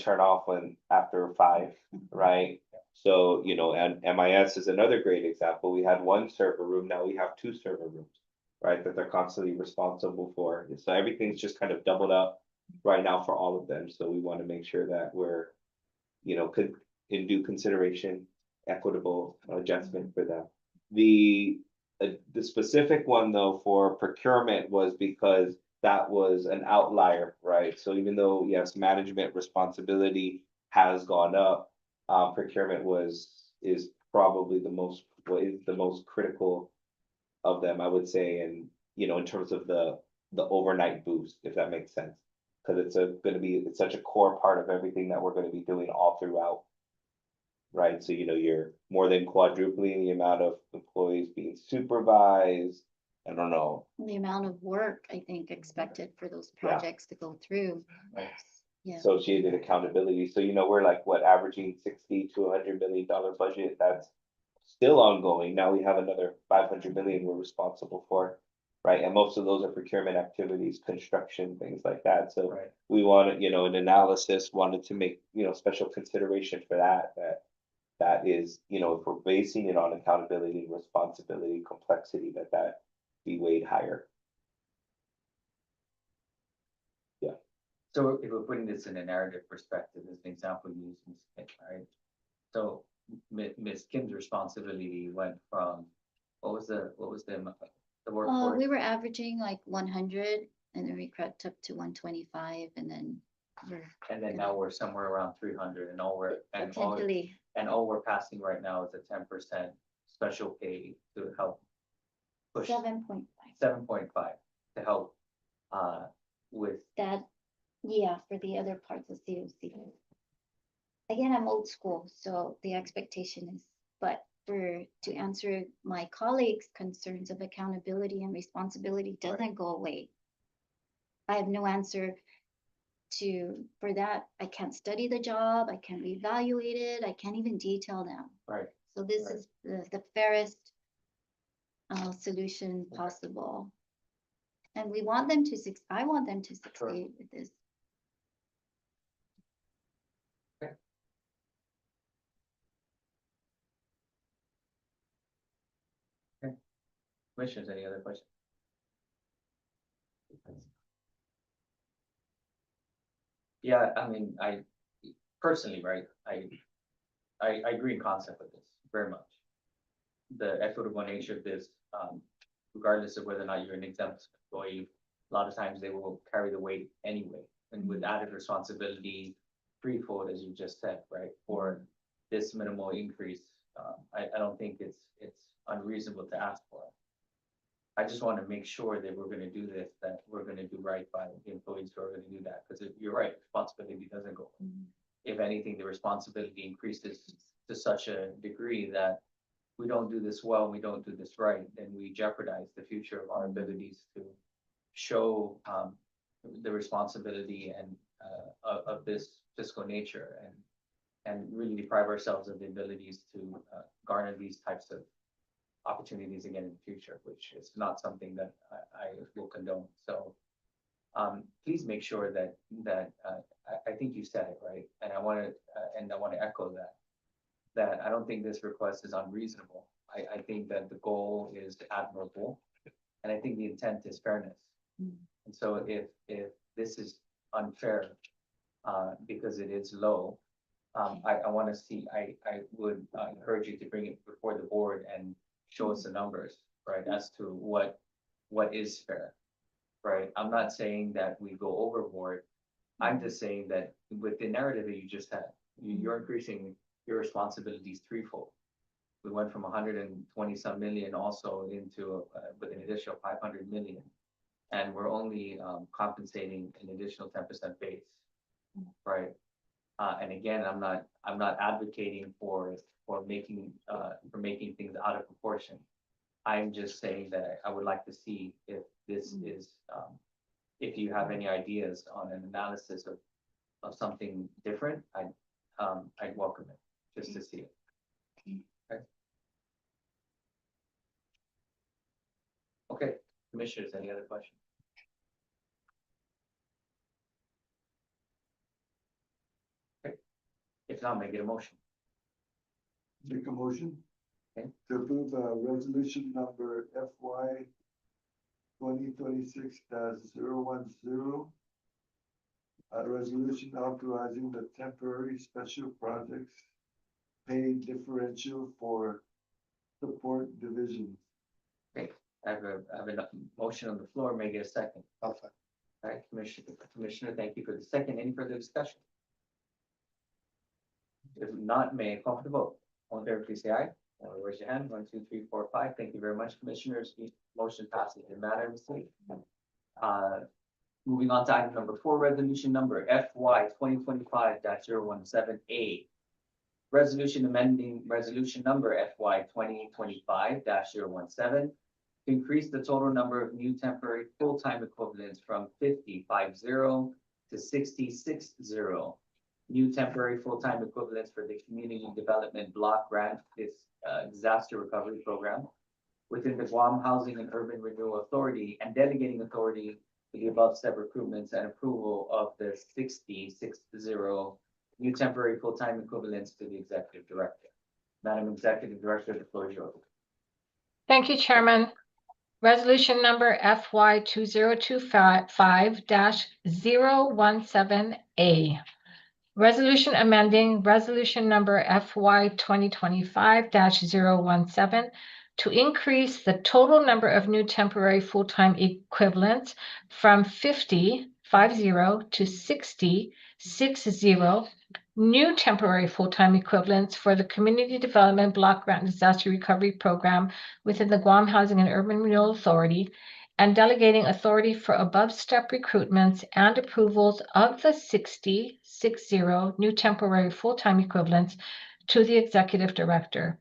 turn off after 5, right? So, and MIS is another great example. We had 1 server room, now we have 2 server rooms, right, that they're constantly responsible for. So everything's just kind of doubled up right now for all of them. So we want to make sure that we're, in due consideration, equitable adjustment for them. The specific one though for procurement was because that was an outlier, right? So even though, yes, management responsibility has gone up, procurement is probably the most critical of them, I would say, and in terms of the overnight boost, if that makes sense, because it's such a core part of everything that we're going to be doing all throughout, right? So you're more than quadrupling the amount of employees being supervised. I don't know. the amount of work I think expected for those Yeah. projects to go through. Right. Yeah. Associated accountability. So we're like averaging $60 to $100 million budget. That's still ongoing. Now we have another 500 million we're responsible for, right? And most of those are procurement activities, construction, things like that. So Right. we wanted, an analysis wanted to make, special consideration for that is, if we're basing it on accountability, responsibility, complexity, that be weighed higher. So if we're putting this in a narrative perspective, as an example, you use Ms. Kim, right? So Ms. Kim's responsibility went from, what was the workforce? We were averaging like 100 and then we crept up to 125 and then And then now we're somewhere around 300 and all potentially. all we're passing right now is a 10% special pay to help push 7.5. 7.5 to help with That, yeah, for the other parts of COC. Again, I'm old school, so the expectation is, but to answer my colleagues' concerns of accountability and responsibility doesn't go away. I have no answer for that. I can't study the job, I can't reevaluate it, I can't even detail them. right. So this Right. is the fairest solution possible. And we want them to I want them to succeed with this. Commissioners, any other questions? Yeah, I mean, I personally, right, I agree in concept with this very much. The equitable nature of this, regardless of whether or not you're an exempt employee, a lot of times they will carry the weight anyway. And with added responsibility, threefold, as you just said, right, for this minimal increase, I don't think it's unreasonable to ask for it. I just want to make sure that we're gonna do this, that we're gonna do right by the employees who are gonna do that, because you're right, responsibility doesn't go. if anything, the responsibility increases to such a degree that we don't do this well, we don't do this right, then we jeopardize the future of our abilities to show the responsibility and of this fiscal nature and really deprive ourselves of the abilities to garner these types of opportunities again in the future, which is not something that I will condone. So please make sure that I think you said it right, and I want to echo that I don't think this request is unreasonable. I think that the goal is admirable, and I think the intent is fairness. And so if this is unfair because it is low, I want to see. I would encourage you to bring it before the board and show us the numbers, right, as to what is fair, right? I'm not saying that we go overboard. I'm just saying that with the narrative that you just had, you're increasing your responsibilities threefold. We went from 120 some million also into with an additional 500 million, and we're only compensating an additional 10% base, right? And again, I'm not advocating for making things out of proportion. I'm just saying that I would like to see if this is if you have any ideas on an analysis of something different. I'd welcome it just to see it. Okay. Okay, commissioners, any other questions? Okay, if not, make it a motion. Make a motion. Okay. To approve resolution number FY 2026-010. A resolution authorizing the temporary special projects pay differential for support division. Okay, I have a motion on the floor, may I get a second? All right, Commissioner, thank you for the second. Any further discussion? If not, may I call for the vote? All in favor, please say aye. Raise your hand. 1, 2, 3, 4, 5. Thank you very much, commissioners. The motion passes unanimously. Moving on to item number 4, resolution number FY 2025-017A. Resolution amending resolution number FY 2025-017 to increase the total number of new temporary full-time equivalents from 50 to 66 new temporary full-time equivalents for the Community Development Block Grant Disaster Recovery Program within the Guam Housing and Urban Renewal Authority, and delegating authority to the above said recruitments and approval of the 66 new temporary full-time equivalents to the Executive Director. Madam Executive Director, the floor is yours. Thank you, Chairman. Resolution number FY 2025-017A. Resolution amending resolution number FY 2025-017 to increase the total number of new temporary full-time equivalents from 50 to 60 new temporary full-time equivalents for the Community Development Block Grant Disaster Recovery Program within the Guam Housing and Urban Renewal Authority, and delegating authority for above step recruitments and approvals of the 60 new temporary full-time equivalents to the Executive Director.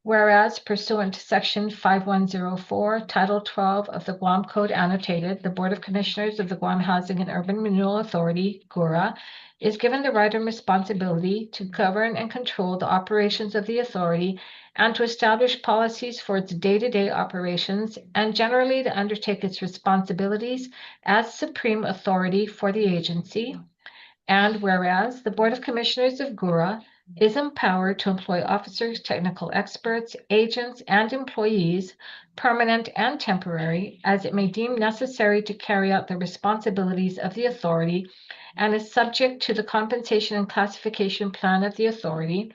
Whereas pursuant to Section 5104, Title 12 of the Guam Code Annotated, the Board of Commissioners of the Guam Housing and Urban Renewal Authority, GHURA, is given the right and responsibility to govern and control the operations of the authority and to establish policies for its day-to-day operations, and generally to undertake its responsibilities as supreme authority for the agency. And whereas the Board of Commissioners of GHURA is empowered to employ officers, technical experts, agents, and employees, permanent and temporary, as it may deem necessary to carry out the responsibilities of the authority, and is subject to the compensation and classification plan of the authority.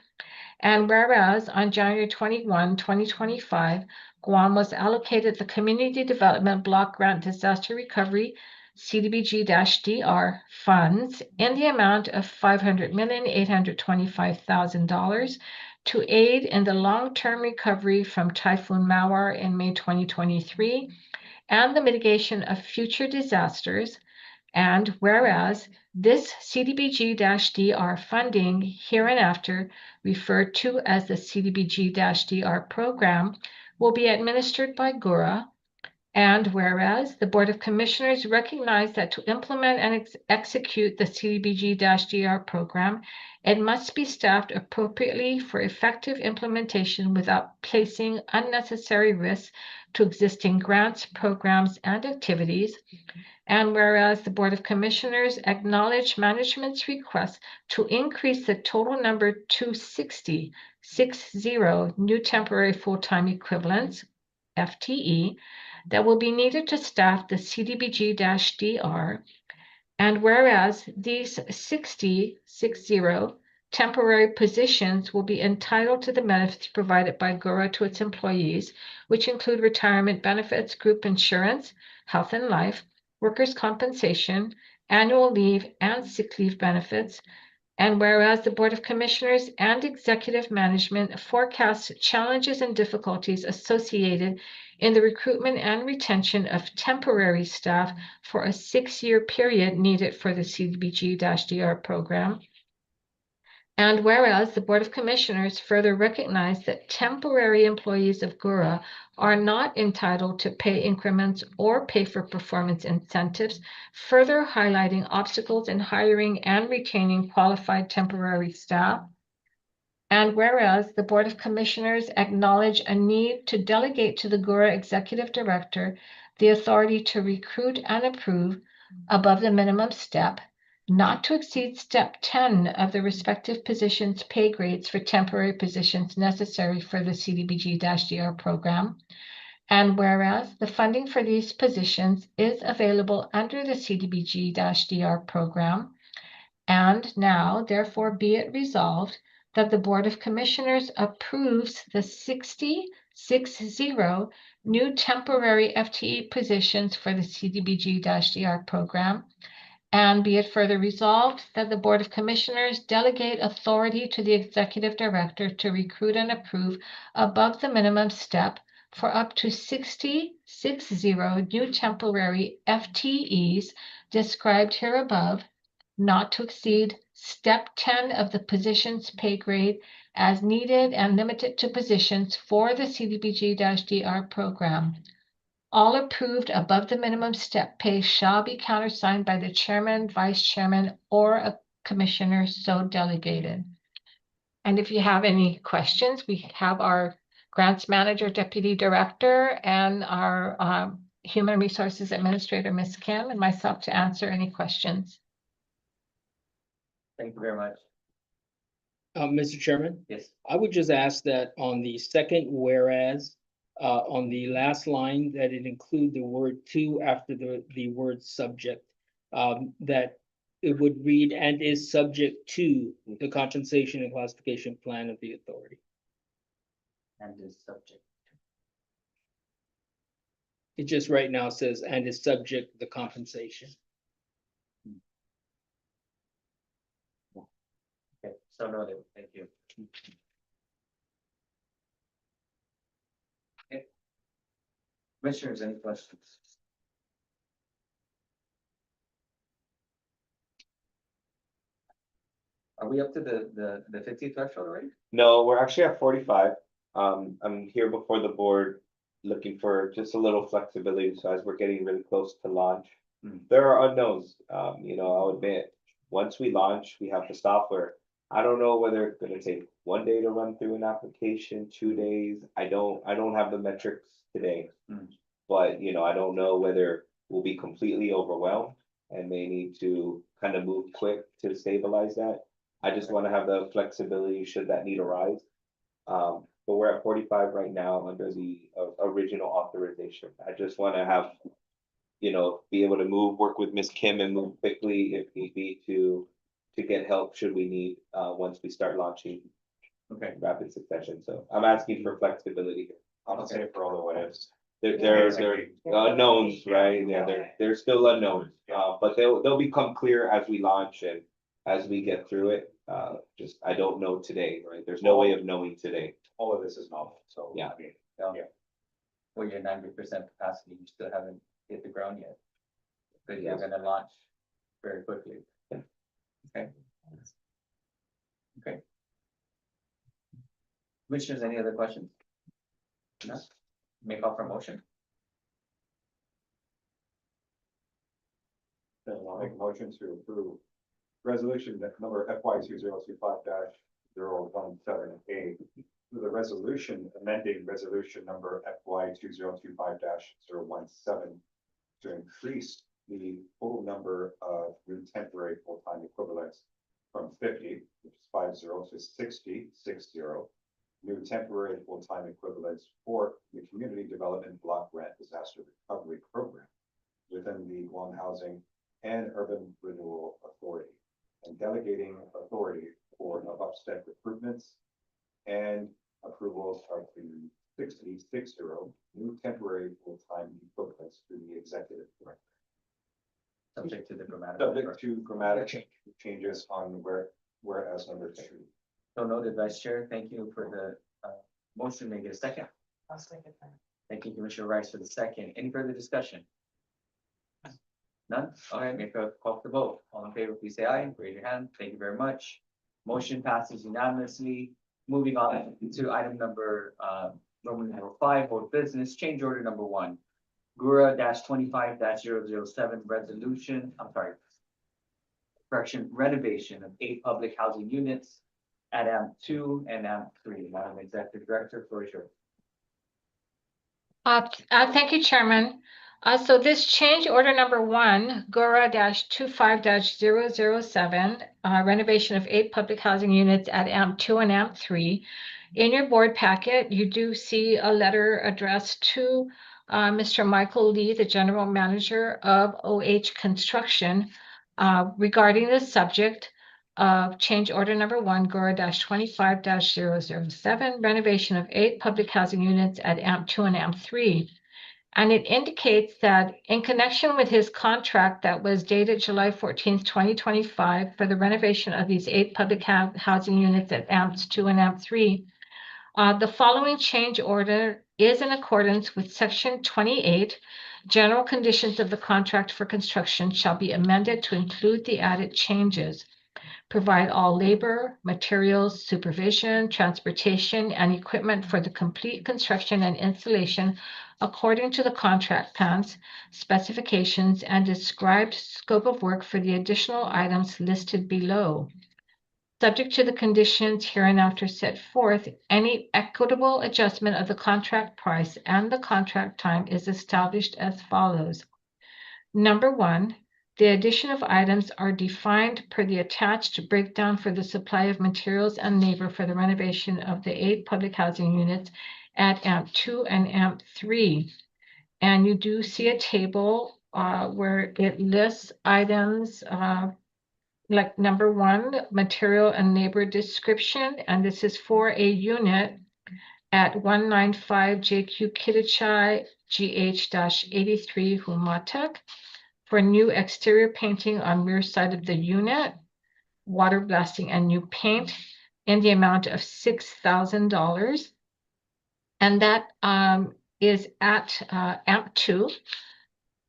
And whereas on January 21, 2025, Guam was allocated the Community Development Block Grant Disaster Recovery CDBG-DR funds in the amount of $500,825,000 to aid in the long-term recovery from Typhoon Mawar in May 2023 and the mitigation of future disasters. And whereas this CDBG-DR funding hereinafter referred to as the CDBG-DR program will be administered by GHURA. And whereas the Board of Commissioners recognize that to implement and execute the CDBG-DR program, it must be staffed appropriately for effective implementation without placing unnecessary risks to existing grants, programs, and activities. And whereas the Board of Commissioners acknowledge management's request to increase the total number to 60 new temporary full-time equivalents, FTE, that will be needed to staff the CDBG-DR. And whereas these 60 temporary positions will be entitled to the benefits provided by GHURA to its employees, which include retirement benefits, group insurance, health and life, workers' compensation, annual leave, and sick leave benefits. And whereas the Board of Commissioners and executive management forecast challenges and difficulties associated in the recruitment and retention of temporary staff for a 6-year period needed for the CDBG-DR program. And whereas the Board of Commissioners further recognize that temporary employees of GHURA are not entitled to pay increments or pay for performance incentives, further highlighting obstacles in hiring and retaining qualified temporary staff. And whereas the Board of Commissioners acknowledge a need to delegate to the GHURA Executive Director the authority to recruit and approve above the minimum step, not to exceed step 10 of the respective positions' pay grades for temporary positions necessary for the CDBG-DR program. And whereas the funding for these positions is available under the CDBG-DR program, and now therefore be it resolved that the Board of Commissioners approves the 60 new temporary FTE positions for the CDBG-DR program. And be it further resolved that the Board of Commissioners delegate authority to the Executive Director to recruit and approve above the minimum step for up to 60 new temporary FTEs described here above, not to exceed step 10 of the position's pay grade as needed and limited to positions for the CDBG-DR program. All approved above the minimum step pay shall be countersigned by the chairman, vice chairman, or a commissioner so delegated. And if you have any questions, we have our grants manager, deputy director, and our human resources administrator, Ms. Kim, and myself to answer any questions. Thank you very much. Mr. Chairman, Yes. I would just ask that on the second whereas, on the last line, that it include the word to after the word subject, that it would read and is subject to the compensation and classification plan of the authority. And is subject. It just right now says and is subject to the compensation. Okay, so noted. Thank you. Okay. Commissioners, any questions? Are we up to the 50 threshold already? No, we're actually at 45. I'm here before the board looking for just a little flexibility. So as we're getting really close to launch, there are unknowns. I'll admit, once we launch, we have the software. I don't know whether it's going to take 1 day to run through an application, 2 days. I don't have the metrics today, but I don't know whether we'll be completely overwhelmed and may need to kind of move quick to stabilize that. I just want to have the flexibility should that need arise. But we're at 45 right now under the original authorization. I just want to have, be able to work with Ms. Kim and move quickly if need be to get help should we need once we start launching. Okay. Rapid succession. So I'm asking for flexibility here. I'll say for all the what ifs. They're unknowns, right? Yeah, they're still unknowns. But they'll become clear as we launch and as we get through it. Just I don't know today, right? There's no way of knowing today. All of this is novel, so. Yeah. I mean, Well, you're 90% capacity, you still haven't hit the ground yet. But you're gonna launch very quickly. Okay. Okay. Commissioners, any other questions? No? Make off for motion? Then I'll make a motion to approve resolution that number FY 2025-017A. The resolution amending resolution number FY 2025-017 to increase the total number of new temporary full-time equivalents from 50, which is 50, to 60, new temporary full-time equivalents for the Community Development Block Grant Disaster Recovery Program within the Guam Housing and Urban Renewal Authority, and delegating authority for upstep recruitments and approvals of the 60 new temporary full-time equivalents to the executive director. Subject to the grammatical. Subject to grammatic changes on whereas number 2. So noted, Vice Chair. Thank you for the motion. May I get a second? I'll second that. Thank you, Commissioner Rice, for the second. Any further discussion? None? All right, make a call for the vote. All in favor, please say aye. Raise your hand. Thank you very much. Motion passes unanimously. Moving on to item number Roman number 5, old business, change order number 1. GHURA -25-007 resolution, correction, renovation of 8 public housing units at AMP2 and AMP3. Madam Executive Director, floor is yours. Thank you, Chairman. So this change order number 1, GHURA -25-007, renovation of 8 public housing units at AMP2 and AMP3. In your board packet, you do see a letter addressed to Mr. Michael Lee, the General Manager of OH Construction, regarding the subject of change order number 1, GHURA -25-007, renovation of 8 public housing units at AMP2 and AMP3. And it indicates that in connection with his contract that was dated July 14th, 2025, for the renovation of these 8 public housing units at AMP2 and AMP3, the following change order is in accordance with Section 28. General conditions of the contract for construction shall be amended to include the added changes. Provide all labor, materials, supervision, transportation, and equipment for the complete construction and installation according to the contract plans, specifications, and described scope of work for the additional items listed below. Subject to the conditions hereinafter set forth, any equitable adjustment of the contract price and the contract time is established as follows. Number 1, the addition of items are defined per the attached breakdown for the supply of materials and labor for the renovation of the 8 public housing units at AMP2 and AMP3. And you do see a table where it lists items like number 1, material and labor description, and this is for a unit at 195 JQ Kittichai GH-83 Humatek for new exterior painting on rear side of the unit, water blasting and new paint in the amount of $6,000. And that is at AMP2,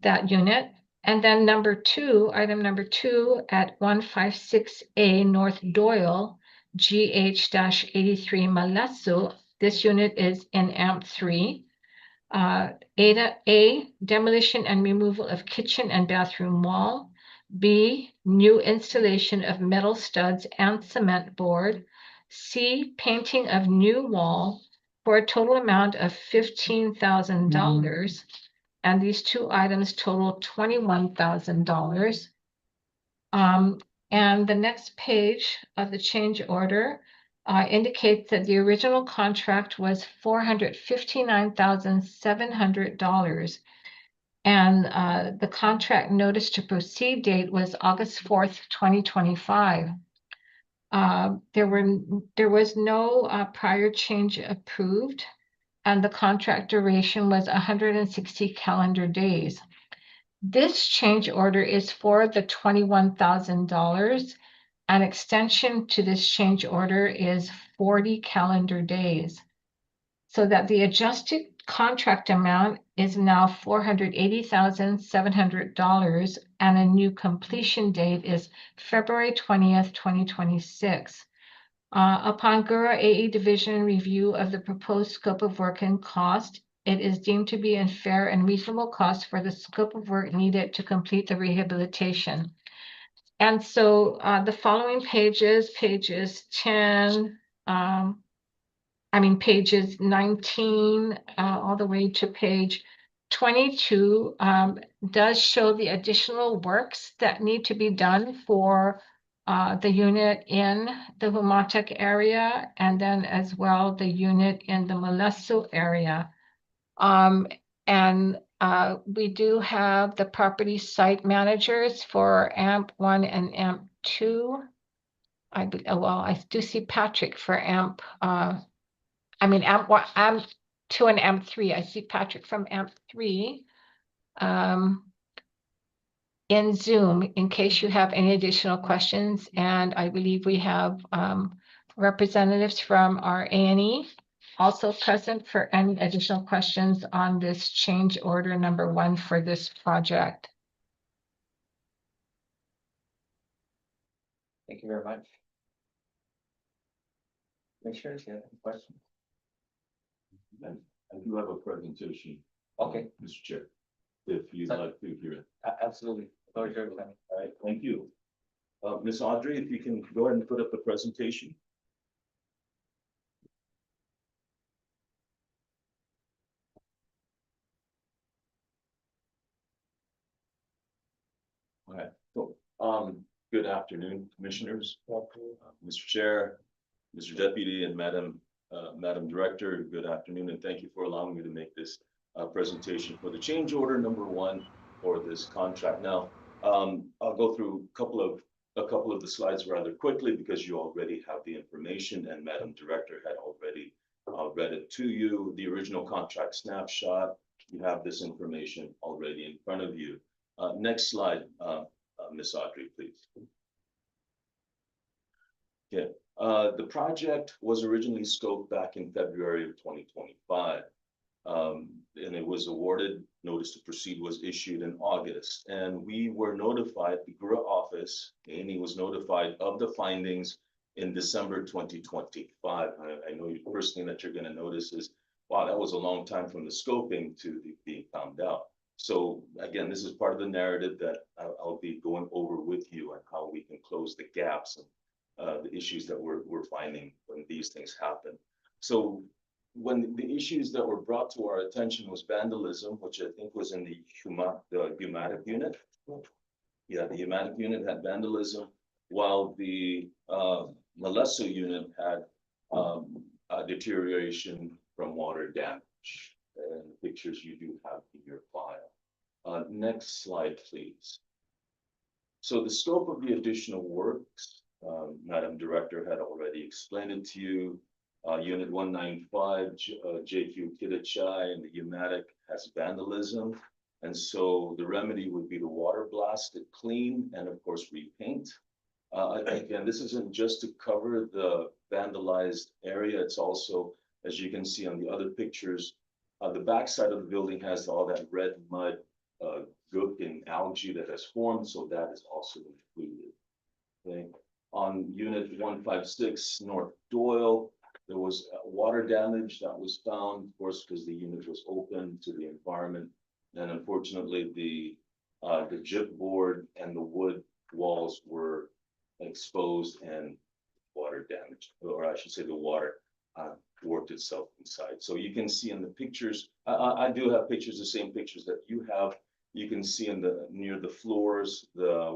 that unit. And then number 2, item number 2 at 156A North Doyle, GH-83 Malesu. This unit is in AMP3. A, demolition and removal of kitchen and bathroom wall. B, new installation of metal studs and cement board. C, painting of new wall for a total amount of $15,000. And these 2 items total $21,000. And the next page of the change order indicates that the original contract was $459,700. And the contract notice to proceed date was August 4th, 2025. There was no prior change approved, and the contract duration was 160 calendar days. This change order is for the $21,000. An extension to this change order is 40 calendar days, so that the adjusted contract amount is now $480,700, and a new completion date is February 20th, 2026. Upon GURA AE Division review of the proposed scope of work and cost, it is deemed to be a fair and reasonable cost for the scope of work needed to complete the rehabilitation. And so the following pages 10, pages 19 all the way to page 22 does show the additional works that need to be done for the unit in the Humatec area, and then as well the unit in the Molesso area. We do have the property site managers for AMP1 and AMP2. I do see Patrick for AMP1, AMP2 and AMP3. I see Patrick from AMP3 in Zoom in case you have any additional questions. And I believe we have representatives from our A&E also present for any additional questions on this change order number 1 for this project. Thank you very much. Commissioners, you have any questions? I do have a presentation. Okay. Mr. Chair, if you'd So- like to hear it. Absolutely. Floor is yours, Tammy. All right, thank you. Ms. Audrey, if you can go ahead and put up the presentation. All right, so, good afternoon, commissioners, Mr. Chair, Mr. Deputy, and Madam Director, good afternoon, and thank you for allowing me to make this presentation for the change order number 1 for this contract. Now, I'll go through a couple of the slides rather quickly because you already have the information, and Madam Director had already read it to you. The original contract snapshot, you have this information already in front of you. Next slide, Ms. Audrey, please. Okay, the project was originally scoped back in February of 2025. And it was awarded, notice to proceed was issued in August. And we were notified, the GHURA office, A&E was notified of the findings in December 2025. I know the first thing that you're going to notice is, wow, that was a long time from the scoping to being found out. So again, this is part of the narrative that I'll be going over with you on how we can close the gaps and the issues that we're finding when these things happen. So when the issues that were brought to our attention was vandalism, which I think was in the Humatec unit. Yeah, the Humatec unit had vandalism, while the Molesso unit had deterioration from water damage. And pictures you do have in your file. Next slide, please. So the scope of the additional works, Madam Director had already explained it to you. Unit 195, JQ Kidachai, and the Humatec has vandalism. And so the remedy would be to water blast it clean and of course repaint. Again, this isn't just to cover the vandalized area. It's also, as you can see on the other pictures, the backside of the building has all that red mud, gook and algae that has formed. So that is also included. Okay. On unit 156, North Doyle, there was water damage that was found, of course, because the unit was open to the environment. And unfortunately, the gyp board and the wood walls were exposed and water damage, or I should say the water worked itself inside. So you can see in the pictures, I do have pictures, the same pictures that you have. You can see in the near the floors, the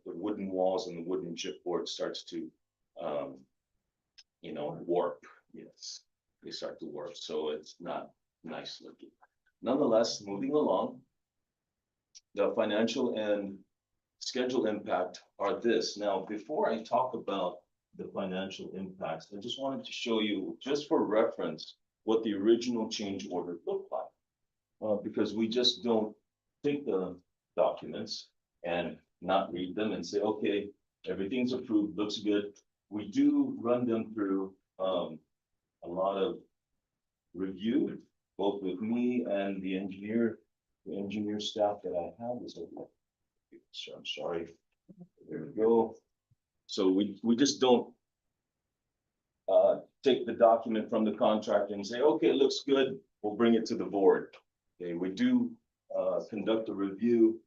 wooden walls and the wooden chipboard starts to, warp. Yes, they start to warp. So it's not nice looking. Nonetheless, moving along, the financial and schedule impact are this. Now, before I talk about the financial impacts, I just wanted to show you, just for reference, what the original change order looked like. Because we just don't take the documents and not read them and say, okay, everything's approved, looks good. We do run them through a lot of review both with me and the engineer staff that I have is, so I'm sorry. There we go. So we just don't take the document from the contractor and say, okay, it looks good, we'll bring it to the board. Okay, we do conduct a review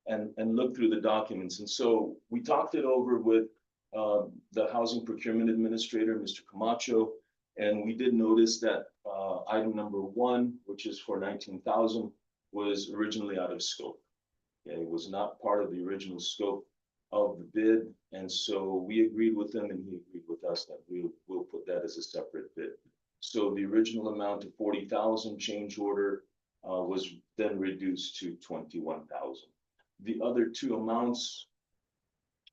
and look through the documents. And so we talked it over with the Housing Procurement Administrator, Mr. Camacho, and we did notice that item number 1, which is for 19,000, was originally out of scope. Okay, it was not part of the original scope of the bid, and so we agreed with him, and he agreed with us that we'll put that as a separate bid. So the original amount of 40,000 change order was then reduced to 21,000. The other 2 amounts,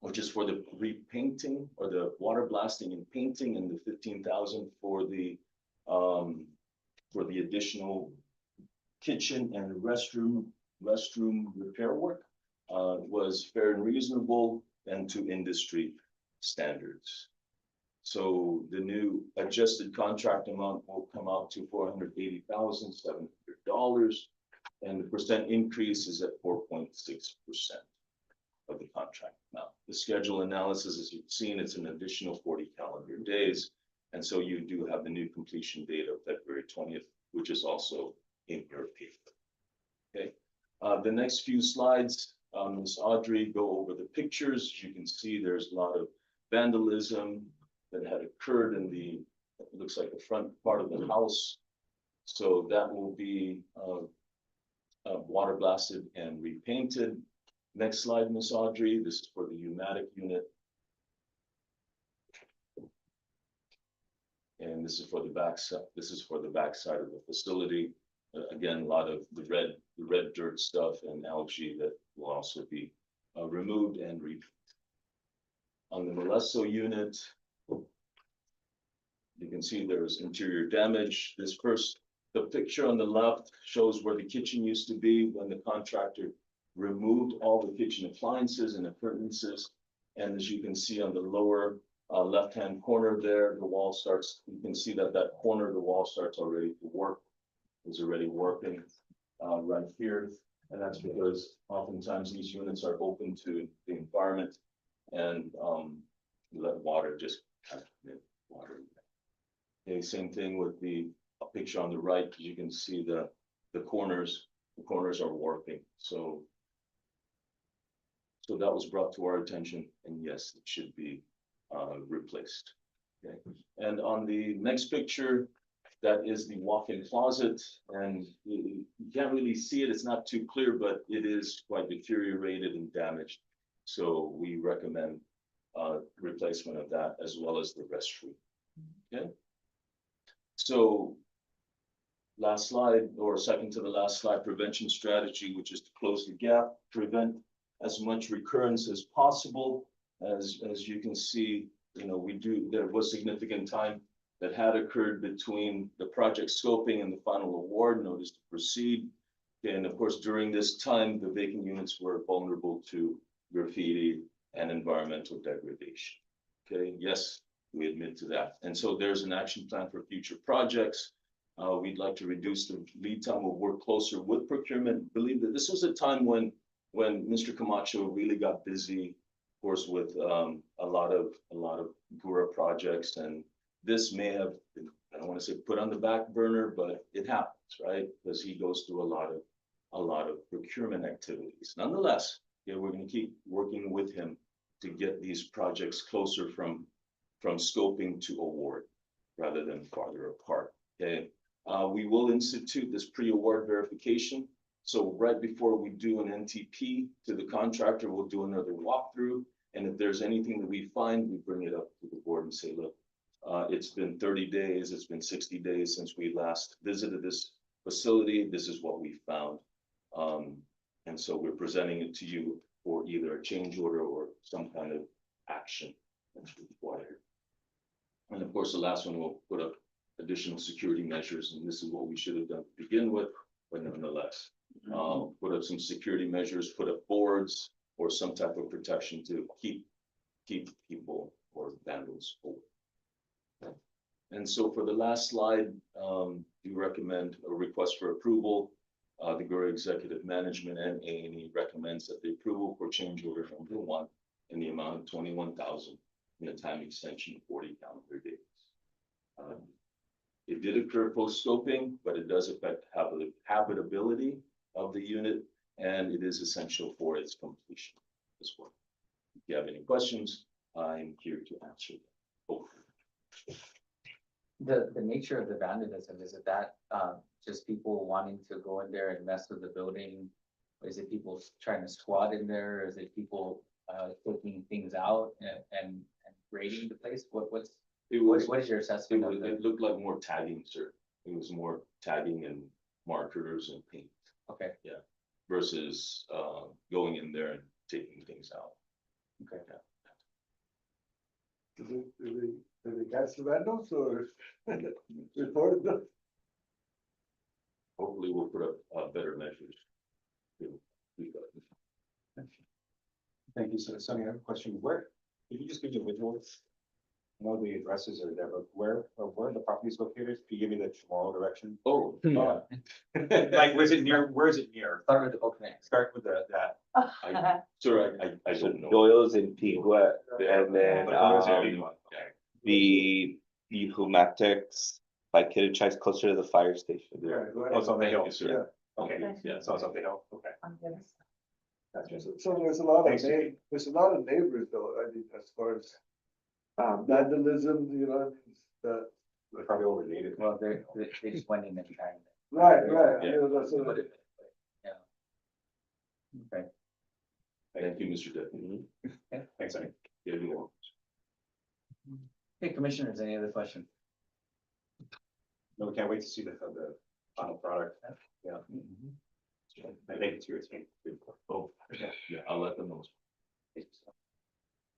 which is for the repainting or the water blasting and painting, and the 15,000 for the additional kitchen and restroom repair work, was fair and reasonable and to industry standards. So the new adjusted contract amount will come out to $480,700, and the percent increase is at 4.6% of the contract amount. The schedule analysis, as you've seen, it's an additional 40 calendar days, and so you do have the new completion date of February 20th, which is also in your paper. Okay, the next few slides, Ms. Audrey, go over the pictures. You can see there's a lot of vandalism that had occurred in the, it looks like the front part of the house. So that will be water blasted and repainted. Next slide, Ms. Audrey. This is for the pneumatic unit. And this is for the back side. This is for the back side of the facility. Again, a lot of the red dirt stuff and algae that will also be removed and repainted. On the Molesto unit, you can see there's interior damage. The picture on the left shows where the kitchen used to be when the contractor removed all the kitchen appliances and appurtenances. And as you can see on the lower left-hand corner there, the wall starts, you can see that that corner of the wall starts already to work, is already working right here. And that's because oftentimes these units are open to the environment, and let water just kind of water. Okay, same thing with the picture on the right. You can see the corners are warping. So that was brought to our attention, and yes, it should be replaced. Okay, and on the next picture, that is the walk-in closet, and you can't really see it. It's not too clear, but it is quite deteriorated and damaged. So we recommend replacement of that, as well as the restroom. Okay. So last slide, or second to the last slide, prevention strategy, which is to close the gap, prevent as much recurrence as possible. As you can see, you know, there was significant time that had occurred between the project scoping and the final award notice to proceed. And of course, during this time, the vacant units were vulnerable to graffiti and environmental degradation. Okay, yes, we admit to that. And so there's an action plan for future projects. We'd like to reduce the lead time. We'll work closer with procurement. Believe that this was a time when Mr. Camacho really got busy, of course, with a lot of GHURA projects, and this may have been, I don't want to say put on the back burner, but it happens, right? Because he goes through a lot of procurement activities. Nonetheless, yeah, we're going to keep working with him to get these projects closer from scoping to award rather than farther apart. Okay, we will institute this pre-award verification. So right before we do an NTP to the contractor, we'll do another walkthrough. And if there's anything that we find, we bring it up to the board and say, look, it's been 30 days, it's been 60 days since we last visited this facility. This is what we found. And so we're presenting it to you for either a change order or some kind of action that's required. And of course, the last one will put up additional security measures, and this is what we should have done to begin with, but nonetheless, put up some security measures, put up boards or some type of protection to keep people or vandals away. And so for the last slide, you recommend a request for approval. The GHURA Executive Management and A&E recommends that the approval for change order number 1 in the amount of 21,000 in a time extension of 40 calendar days. It did occur post-scoping, but it does affect habitability of the unit, and it is essential for its completion as well. If you have any questions, I'm here to answer them. Hopefully. The nature of the vandalism, is it that just people wanting to go in there and mess with the building? Is it people trying to squat in there? Is it people taking things out and raiding the place? What is your assessment of It looked like more tagging, sir. It was more tagging and markers and paint. Okay. Yeah. Versus going in there and taking things out. Okay. Do they catch the vandals or report them? Hopefully we'll put up better measures. Thank you. So Sonny, I have a question. Where, could you just give me the visuals? I know the addresses are there, but where are the properties located? Can you give me the tomorrow direction? Oh, Like, was it near, where is it near? Start with the opening. Start with that. sir, I So don't know. Doyle's in Pigua, and then, But where is it? Big one. Okay. the Humatics by Kittichai's closer to the fire station. Yeah, go Oh, ahead. it's on the Thank hill. you, sir. Okay, Yeah. so it's on the hill, okay. Gotcha. So there's a lot of Thanks. there's a lot of neighbors though, I think, as far as vandalism, you know, that, They're probably overdated. Well, they just went in and tried. right, Yeah. you know, that's Put what. it- Yeah. Okay. Thank you, Mr. Deputy. Thanks, Sonny. Yeah, you're welcome. Hey, commissioners, any other questions? No, we can't wait to see the final product. Yeah. I think it's your team. Oh, yeah, I'll let them know.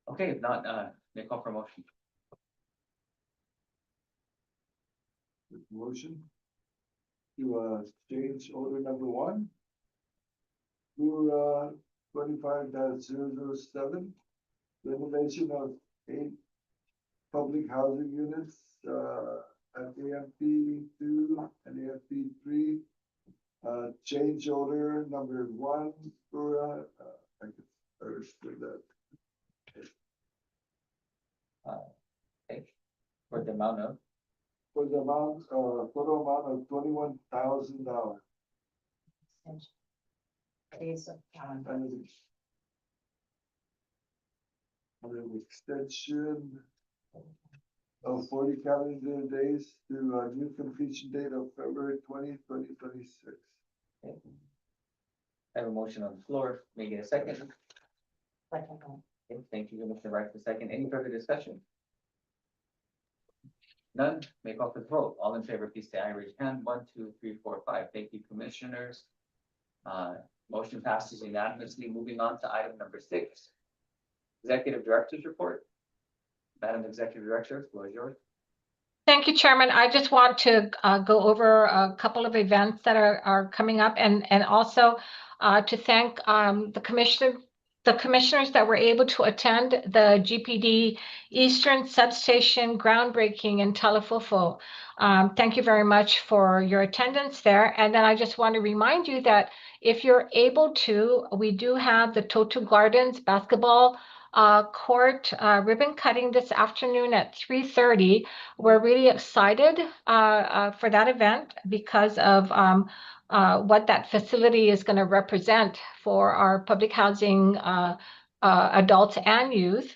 Okay, if not, make call for motion. Motion to change order number 1 to 25-007, renovation of 8 public housing units at AMP 2 and AMP 3. Change order number 1 for I could first with that. Okay. For the amount of, For the amount, total amount of $21,000. And an extension of 40 calendar days to a new completion date of February 20, 2026. okay. I have a motion on the floor, make it a second. Okay, thank you, Commissioner Wright, for the second. Any further discussion? None, make call for the vote. All in favor, please say aye, raise your hand. 1, 2, 3, 4, 5. Thank you, commissioners. Motion passes unanimously. Moving on to item number 6. Executive Director's Report. Madam Executive Director, floor is yours. Thank you, Chairman. I just want to go over a couple of events that are coming up and also to thank the commissioners that were able to attend the GPD Eastern Substation groundbreaking in Talafofo. Thank you very much for your attendance there. And then I just want to remind you that if you're able to, we do have the Totu Gardens basketball court ribbon cutting this afternoon at 3:30. We're really excited for that event because of what that facility is going to represent for our public housing adults and youth,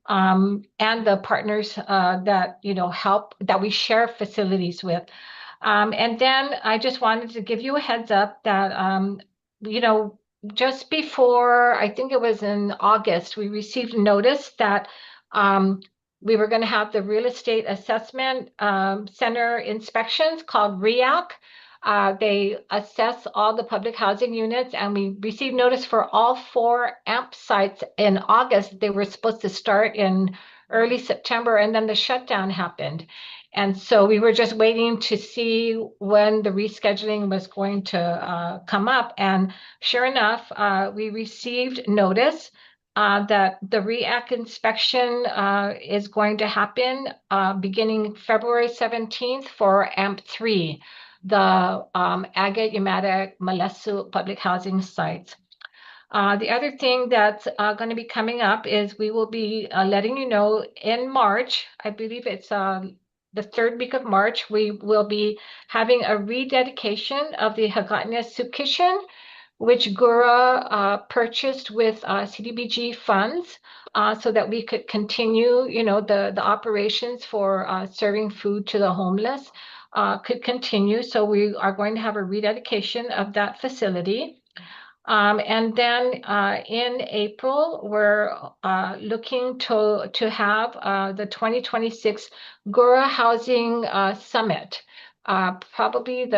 and the partners that help, that we share facilities with. And then I just wanted to give you a heads up that just before, I think it was in August, we received notice that we were going to have the real estate assessment center inspections called REAC. They assess all the public housing units, and we received notice for all 4 AMP sites in August. They were supposed to start in early September, and then the shutdown happened. And so we were just waiting to see when the rescheduling was going to come up. And sure enough, we received notice that the REAC inspection is going to happen beginning February 17th for AMP3, the Agate, Yamata, Malesu public housing sites. The other thing that's going to be coming up is we will be letting you know in March, I believe it's the third week of March, we will be having a rededication of the Hagatna Soup Kitchen, which GHURA purchased with CDBG funds so that we could continue, the operations for serving food to the homeless could continue. So we are going to have a rededication of that facility. And then in April, we're looking to have the 2026 GHURA Housing Summit. Probably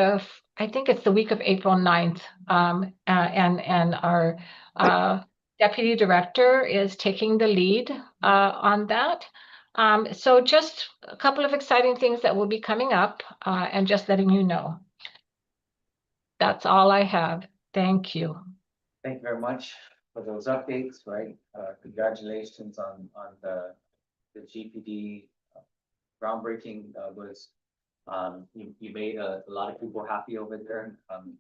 I think it's the week of April 9th. And our deputy director is taking the lead on that. So just a couple of exciting things that will be coming up and just letting you know. That's all I have. Thank you. Thank you very much for those updates, right? Congratulations on the GPD groundbreaking was, you made a lot of people happy over there. I'm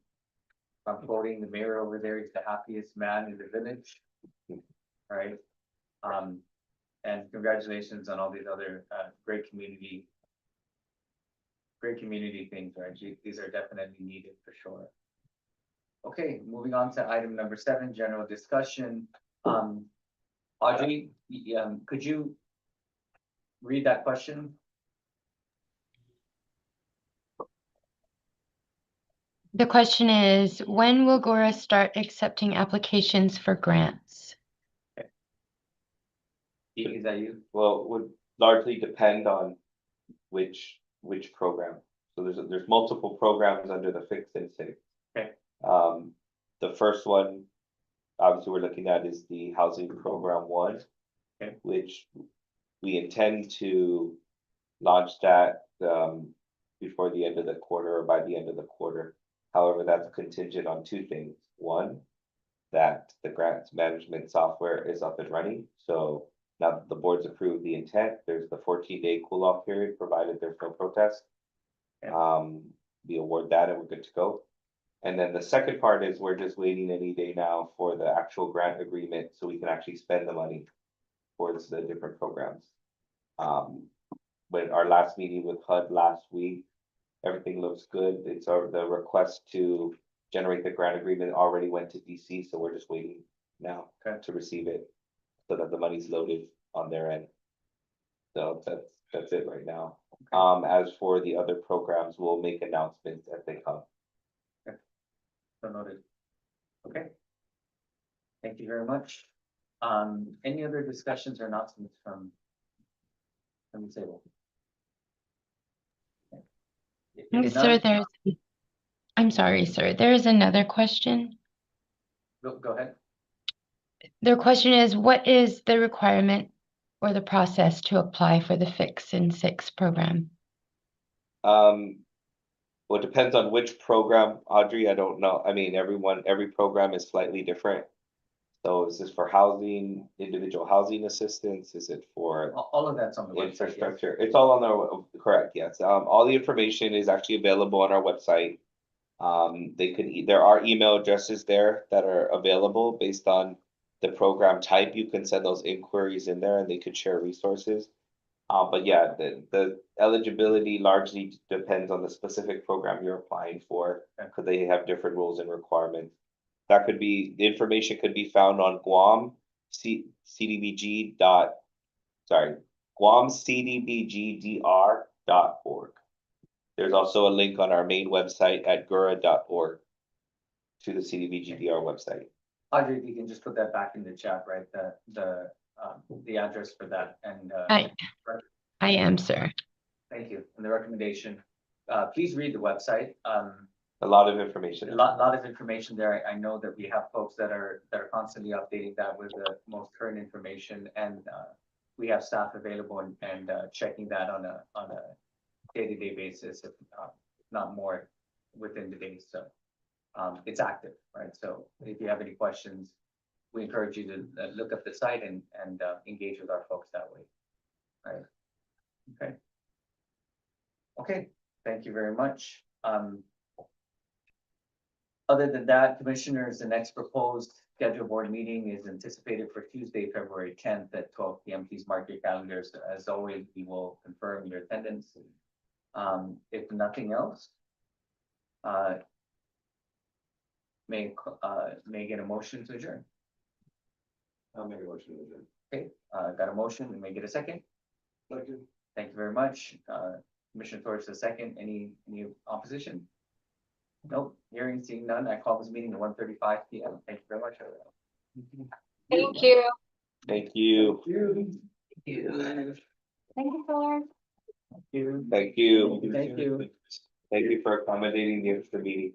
quoting the mayor over there, he's the happiest man in the village, right? And congratulations on all these other great community things, right? These are definitely needed for sure. Okay, moving on to item number 7, general discussion. Audrey, could you read that question? The question is, when will GHURA start accepting applications for grants? Is that you? Well, it would largely depend on which program. So there's multiple programs under the fixed and safe. Okay. The first one, obviously, we're looking at is the housing program 1, okay, which we intend to launch that before the end of the quarter or by the end of the quarter. However, that's contingent on 2 things. 1, that the grants management software is up and running. So now that the board's approved the intent, there's the 14-day cool-off period, provided there's no protest. Okay. We award that and we're good to go. And then the second part is we're just waiting any day now for the actual grant agreement so we can actually spend the money towards the different programs. When our last meeting with HUD last week, everything looks good. It's the request to generate the grant agreement already went to DC, so we're just waiting now to receive it so that the money's loaded on their end. So that's it right now. As for the other programs, we'll make announcements as they come. So noted. Okay. Thank you very much. Any other discussions or announcements from the table? If Sir, none, I'm sorry, sir. There is another question. go ahead. Their question is, what is the requirement or the process to apply for the Fix and 6 program? Well, it depends on which program, Audrey. I don't know. I mean, every program is slightly different. So is this for housing, individual housing assistance? Is it for All of that's on the website. Infrastructure? It's all on our, correct, yes. All the information is actually available on our website. There are email addresses there that are available based on the program type. You can send those inquiries in there and they could share resources. But yeah, the eligibility largely depends on the specific program you're applying for, because they have different rules and requirements. That could be, the information could be found on guamcdbgdr.org. There's also a link on our main website at GHURA.org to the CDBGDR website. Audrey, you can just put that back in the chat, right? The address for that and I am, sir. thank you. And the recommendation. Please read the website. A lot of information. A lot of information there. I know that we have folks that are constantly updating that with the most current information, and we have staff available and checking that on a day-to-day basis, if not more within the day. So it's active, right? So if you have any questions, we encourage you to look up the site and engage with our folks that way. Right? Okay. Okay, thank you very much. Other than that, commissioners, the next proposed scheduled board meeting is anticipated for Tuesday, February 10th at 12 p.m. Please mark your calendars. As always, we will confirm your attendance. If nothing else, may get a motion to adjourn. I'll make a motion to adjourn. Okay, got a motion. We may get a second. Second. Thank you very much. Commissioner Torres, a second. Any opposition? Nope, hearing, seeing none. I call this meeting at 1:35 p.m. Thank you very much, everyone. Thank you. Thank you. Thank you, Flor. Thank you. Thank you. Thank you for accommodating the extra meeting.